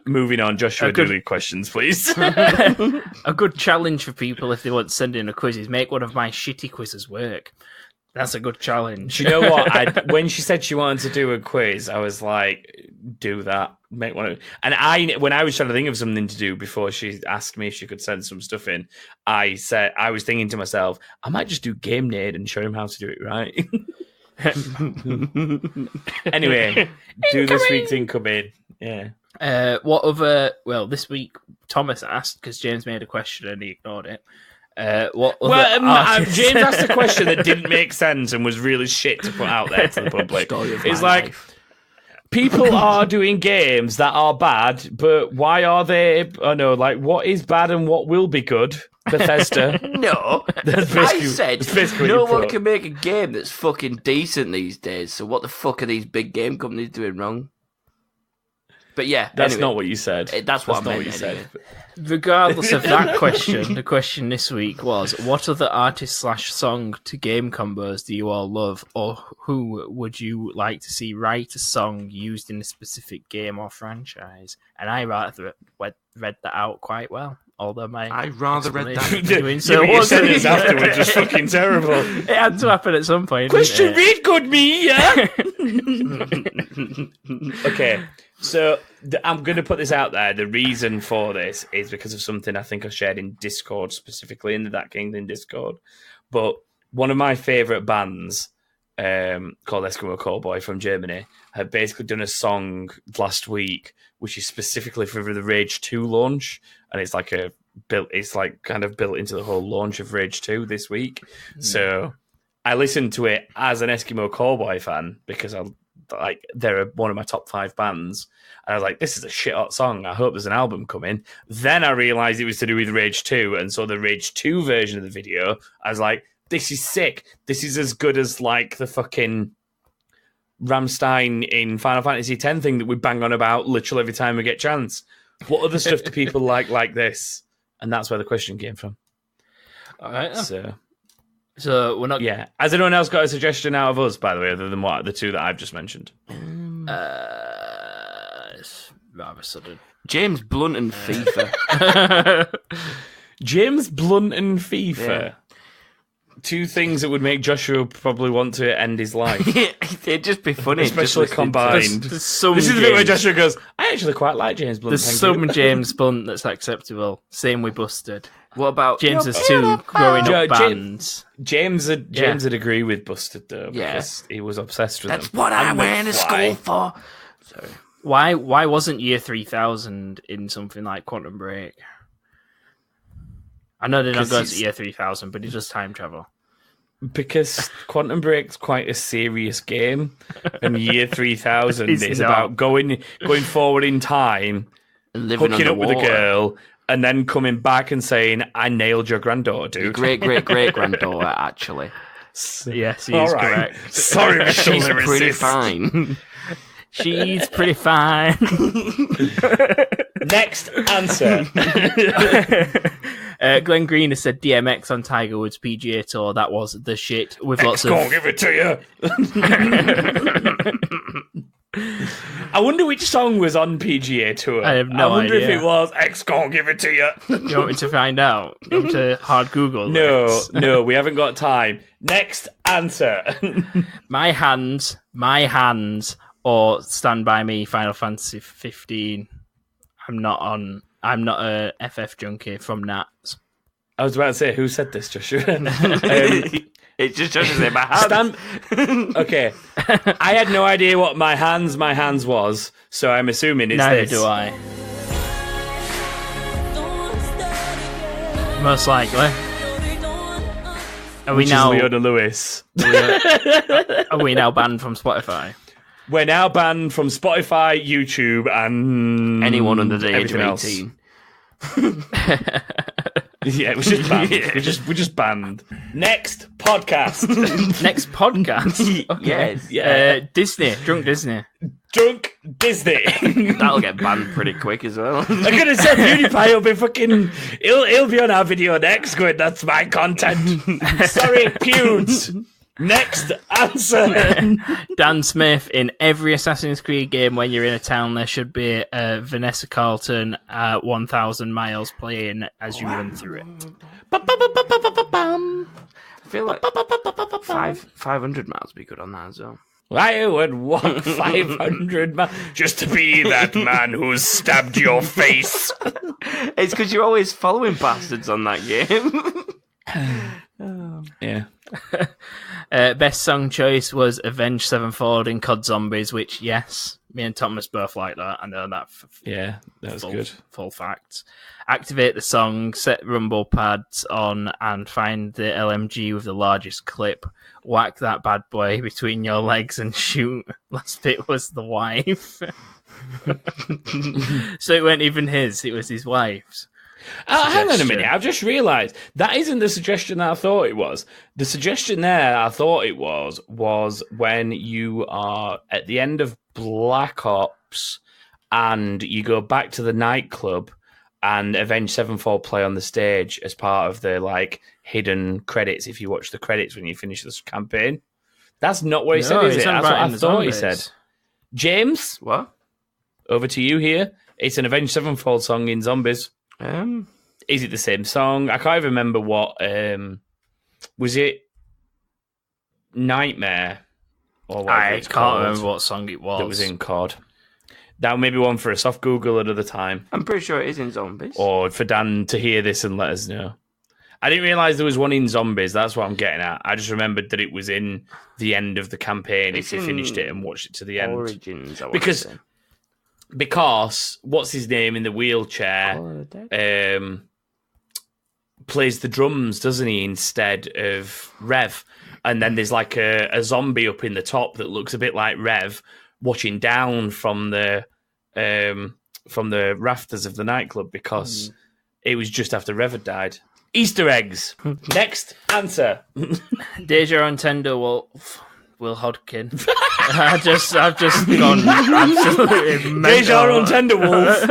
Moving on, Joshua, do the questions, please. A good challenge for people if they want to send in a quiz is make one of my shitty quizzes work. That's a good challenge. Do you know what? When she said she wanted to do a quiz, I was like, do that. Make one. And when I was trying to think of something to do before she asked me if she could send some stuff in, I was thinking to myself, I might just do Game Nade and show him how to do it right. Anyway, do this week's incoming. Yeah. What other? Well, this week Thomas asked because James made a question and he ignored it. What other James asked a question that didn't make sense and was really shit to put out there to the public. It's like people are doing games that are bad, but why are they? Oh no, like what is bad and what will be good? Bethesda. No, I said no one can make a game that's fucking decent these days. So what the fuck are these big game companies doing wrong? But yeah, that's anyway, not what you said. That's what I meant. What you said. Regardless of that question, the question this week was: what other artist/song to game combos do you all love, or who would you like to see write a song used in a specific game or franchise? And I rather read that out quite well. Although I'd rather read that. Doing so you said this afterwards was fucking terrible. It had to happen at some point. Question read good me, yeah. Okay, so I'm going to put this out there. The reason for this is because of something I think I shared in Discord, specifically in the That Kingdom Discord. But one of my favourite bands, called Eskimo Callboy from Germany, have basically done a song last week, which is specifically for the Rage 2 launch, and it's like kind of built into the whole launch of Rage 2 this week. So I listened to it as an Eskimo Callboy fan because they're one of my top 5 bands. And I was like, this is a shit hot song. I hope there's an album coming. Then I realised it was to do with Rage 2, and so the Rage 2 version of the video, I was like, this is sick. This is as good as like the fucking Rammstein in Final Fantasy X thing that we bang on about literally every time we get chance. What other stuff do people like this? And that's where the question came from. All right. So we're not. Yeah. Has anyone else got a suggestion out of us, by the way, other than what the two that I've just mentioned? It's rather sudden. James Blunt and FIFA. James Blunt and FIFA. Yeah. Two things that would make Joshua probably want to end his life. It'd just be funny, especially combined. There's some This is the bit where Joshua goes, I actually quite like James Blunt. There's some James Blunt that's acceptable. Same with Busted. What about James's two growing up bands? James would agree with Busted though, because he was obsessed with them. That's what I went to school for. Sorry. Why wasn't Year 3000 in something like Quantum Break? I know they're not going to Year 3000, but he does time travel. Because Quantum Break's quite a serious game, and Year 3000 is about going forward in time, hooking up with a girl, and then coming back and saying, I nailed your granddaughter, dude. Great-great-great-granddaughter, actually. Yes, he is correct. Sorry, she's pretty fine. She's pretty fine. Next answer. Glenn Green has said DMX on Tiger Woods PGA Tour. That was the shit with lots of. Go give it to you. I wonder which song was on PGA Tour. I have no idea. I wonder if it was X Gon Give It To You. You want me to find out? You want me to hard Google? No, we haven't got time. Next answer. My hands, or Stand By Me, Final Fantasy 15. I'm not a FF junkie from Nats. I was about to say, who said this, Joshua? It's just Joshua saying my hands. Okay. I had no idea what my hands was, so I'm assuming it's Neither this. do I. Most likely. Are we now Leona Lewis. Are we now banned from Spotify? We're now banned from Spotify, YouTube, and anyone under the age of 18. 18. Yeah, we're just banned. We're just banned. Next podcast. Next podcast. Okay. Yes. Yeah. Disney. Drunk Disney. Drunk Disney. That'll get banned pretty quick as well. I'm gonna say PewDiePie will be fucking. He'll be on our video next. Going, that's my content. Sorry, Pewds. Next answer. Dan Smith, in every Assassin's Creed game when you're in a town there should be Vanessa Carlton 1,000 miles playing as you run through it. I feel like 500 miles would be good on that as well. I would walk 500 miles just to be that man who stabbed your face. It's because you're always following bastards on that game. Yeah. Best song choice was Avenged Sevenfold in COD Zombies, which, yes, me and Thomas both like that. I know that. Yeah, that was good. Full facts. Activate the song, set rumble pads on, and find the LMG with the largest clip. Whack that bad boy between your legs and shoot. Last bit was the wife. So it weren't even his, it was his wife's. Hang on a minute, I've just realised that isn't the suggestion that I thought it was. The suggestion there I thought it was when you are at the end of Black Ops and you go back to the nightclub and Avenged Sevenfold play on the stage as part of the like hidden credits if you watch the credits when you finish this campaign. That's not what he said, is it? That's what I thought he said. James? What? Over to you here. It's an Avenged Sevenfold song in Zombies. Is it the same song? I can't even remember what. Was it Nightmare? Or I can't remember what song it was. That was in COD. That may be one for a soft Google another time. I'm pretty sure it is in Zombies. Or for Dan to hear this and let us know. I didn't realise there was one in Zombies. That's what I'm getting at. I just remembered that it was in the end of the campaign if you finished it and watched it to the end. Origins, I Because what's his name in the wheelchair plays the drums, doesn't he, instead of Rev? And then there's like a zombie up in the top that looks a bit like Rev, watching down from the rafters of the nightclub because it was just after Rev had died. Easter eggs. Next answer. Deja and Tender Wolf. Will Hodkin. I've just gone absolutely mental. Deja on Tender Wolf.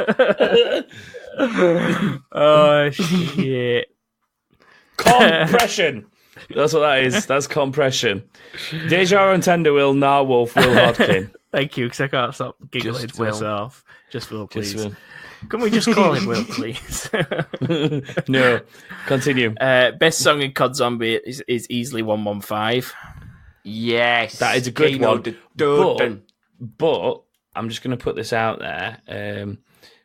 Oh shit. Compression. That's what that is. That's compression. Deja on Tender Will, Narwolf, Will Hodkin. Thank you, because I can't stop giggling Just to Will. myself. Just Will, please. Just Will. Can we just call him Will, please? No, continue. Best song in COD Zombie is easily 115. Yes, That is a good Kano one. the Durden. But I'm just going to put this out there.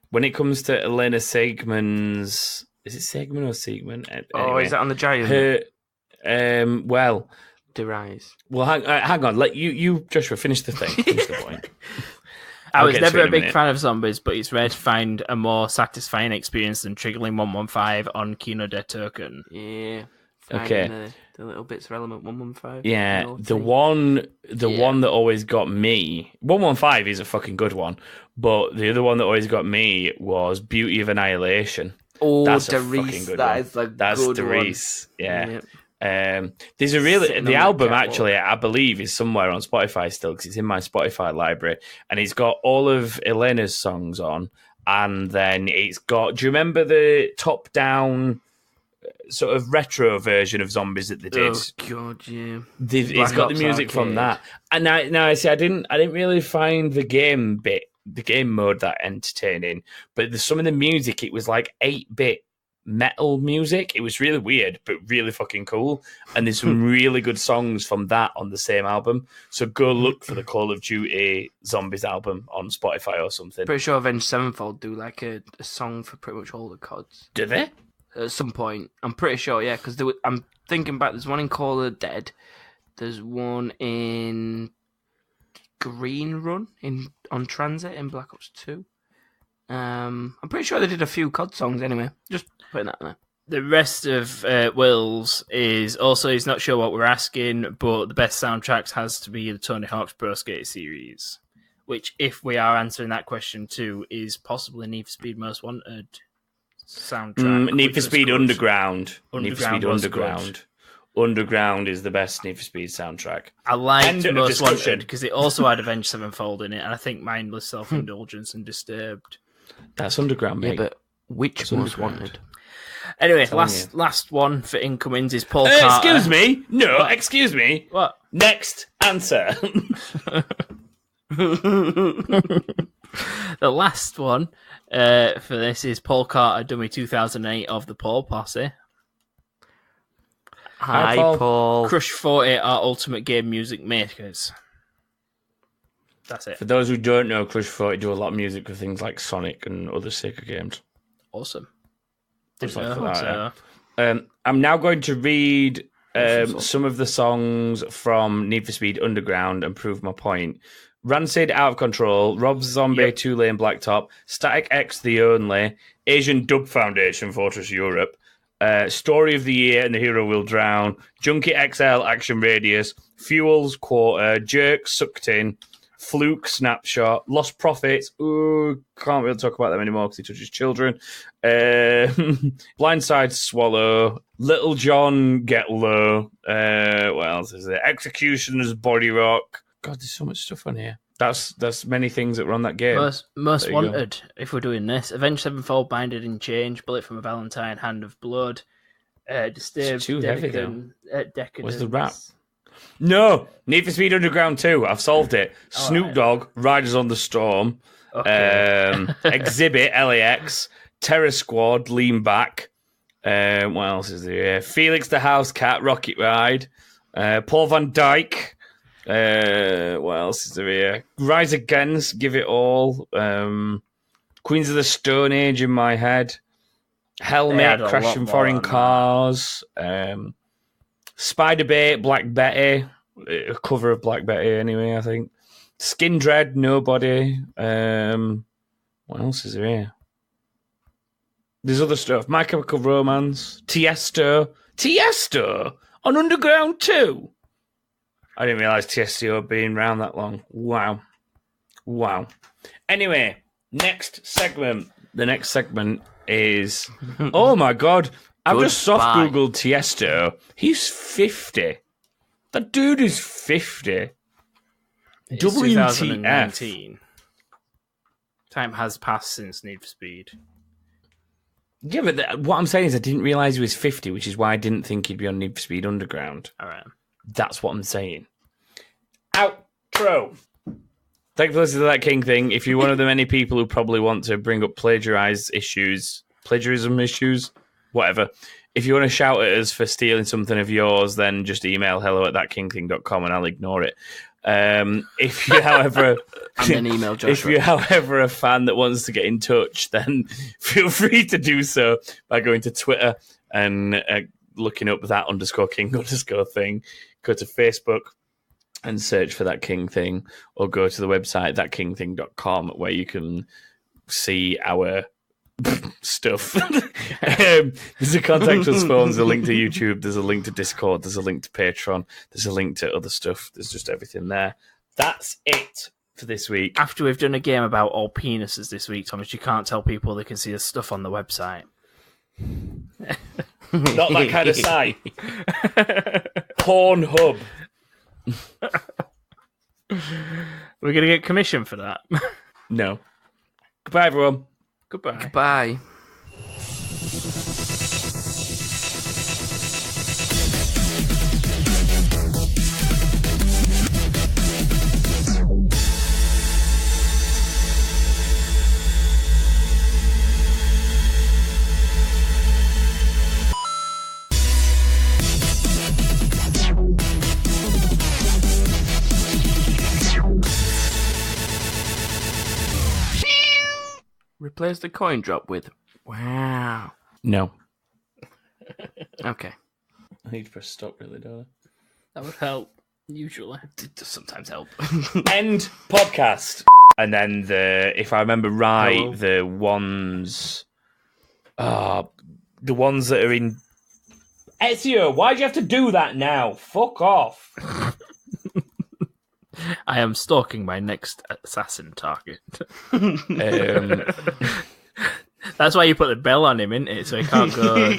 When it comes to Elena Segman's... Is it Segman or Segman? Oh, is that on the Giant? Well... Derise. Well, hang on. Let you, Joshua, finish the thing. Finish the point. I was never a big minute. fan of zombies, but it's rare to find a more satisfying experience than triggering 115 on Kino de Token. Yeah. Okay. The little bits of element 115. Yeah, the one that always got me. 115 is a fucking good one, but the other one that always got me was Beauty of Annihilation. Oh, that's the a fucking Reese. good That one. is a That's good the one. Reese. Yeah. Yep. There's a really Sitting the on album that catwalk. actually I believe is somewhere on Spotify still because it's in my Spotify library and it's got all of Elena's songs on and then it's got. Do you remember the top down sort of retro version of Zombies that they did? Oh god, yeah. It's got the Ops music from Arcade. that, and now I see I didn't really find the game mode that entertaining, but some of the music it was like 8-bit metal music. It was really weird, but really fucking cool. And there's some really good songs from that on the same album. So go look for the Call of Duty Zombies album on Spotify or something. Pretty sure Avenged Sevenfold do like a song for pretty much all the CODs Do they? at some point. I'm pretty sure, yeah, because I'm thinking back. There's one in Call of the Dead. There's one in Green Run on Transit in Black Ops 2. I'm pretty sure they did a few COD songs anyway. Just putting that there. The rest of Will's is also, he's not sure what we're asking, but the best soundtracks has to be the Tony Hawk's Pro Skater series, which, if we are answering that question too, is possibly Need for Speed Most Wanted soundtrack. Need for Speed Underground. Need for Speed Underground was Underground. Underground is the best Need for Speed soundtrack. I liked End of Most discussion. Wanted because it also had Avenged Sevenfold in it, and I think Mindless Self-Indulgence and Disturbed. That's Underground, Yeah, mate. but which It's Most Underground. Wanted? Anyway, Telling last one for incomings is Paul Carter. Excuse me. No, What? excuse me. What? Next answer. The last one for this is Paul Carter, Dummy 2008 of the Paul Posse. Hi, Paul. Paul. Crush 40 are ultimate game music makers. That's it. For those who don't know, Crush 40 do a lot of music for things like Sonic and other Sega games. Awesome. Just Didn't like know, that, so- I'm now going to read Awesome. some of the songs from Need for Speed Underground and prove my point. Rancid, Out of Control, Rob Zombie, Yep. 2 Lane Blacktop, Static X, The Only, Asian Dub Foundation, Fortress Europe, Story of the Year and The Hero Will Drown, Junkie XL, Action Radius, Fuels, Quarter, Jerk, Sucked In, Fluke, Snapshot, Lost Profits. Ooh, can't really talk about them anymore because he touches children. Blindside, Swallow, Little John, Get Low. What else is there? Executioners, Body Rock. God, there's so much stuff on here. That's many things that were on that game. Most There you go. Wanted, if we're doing this. Avenged Sevenfold, Binded in Change, Bullet from a Valentine, Hand of Blood, Disturbed, It's too heavy, Decadence. Where's the rap? No, Need for Speed Underground 2. I've solved it. Snoop right. Dogg, Riders on the Storm, Okay. Exhibit, LAX, Terror Squad, Lean Back. What else is there? Felix the House Cat, Rocket Ride, Paul Van Dyke. What else is there here? Rise Against, Give It All. Queens of the Stone Age in my head. They had Helmet, a Crashing lot Foreign more on that. Cars. Spider Bait, Black Betty. A cover of Black Betty, anyway, I think. Skin Dread, Nobody. What else is there here? There's other stuff. My Chemical Romance. Tiesto. Tiesto on Underground 2. I didn't realise Tiesto had been around that long. Wow. Anyway, next segment. The next segment is... Oh, my God. I've just soft Goodbye. Googled Tiesto. He's 50. That dude is 50. It's WTF. 2019. Time has passed since Need for Speed. Yeah, but what I'm saying is I didn't realise he was 50, which is why I didn't think he'd be on Need for Speed Underground. All right. That's what I'm saying. Outro. Thanks for listening to That King Thing. If you're one of the many people who probably want to bring up plagiarism issues, whatever. If you want to shout at us for stealing something of yours, then just email hello@thatkingthing.com and I'll ignore it. If you, however, and then email Joshua. If you're, however, a fan that wants to get in touch, then feel free to do so by going to Twitter and looking up _king_thing. Go to Facebook and search for That King Thing, or go to the website thatkingthing.com where you can see our stuff. There's a contact us form, there's a link to YouTube, there's a link to Discord, there's a link to Patreon, there's a link to other stuff. There's just everything there. That's it for this week. After we've done a game about all penises this week, Thomas, you can't tell people they can see the stuff on the website. Not that kind of site. Pornhub. We're going to get commission for that. No. Goodbye, everyone. Goodbye. Goodbye. Replace the coin drop with wow. No. Okay. I need to press stop, really, don't I? That would help, usually. It does sometimes help. End podcast. And then if I remember right, Hello. the ones that are in Ezio, why'd you have to do that now? Fuck off. I am stalking my next assassin target. That's why you put the bell on him, isn't it? So he can't go.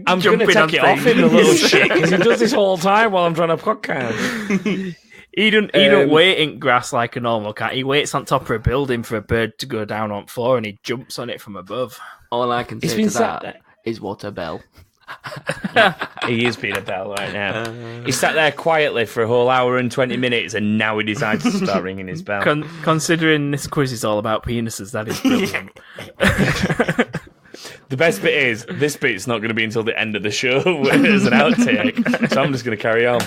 I'm going to take it off him, the little shit, because he does this whole time while I'm trying to podcast. He don't wait in grass like a normal cat. He waits on top of a building for a bird to go down on the floor, and he jumps on it from above. All I can say to that is what a bell. He is being a bell right now. He sat there quietly for a whole hour and 20 minutes, and now he decides to start ringing his bell. Considering this quiz is all about penises, that is brilliant. The best bit is, this bit's not going to be until the end of the show as an outtake, so I'm just going to carry on.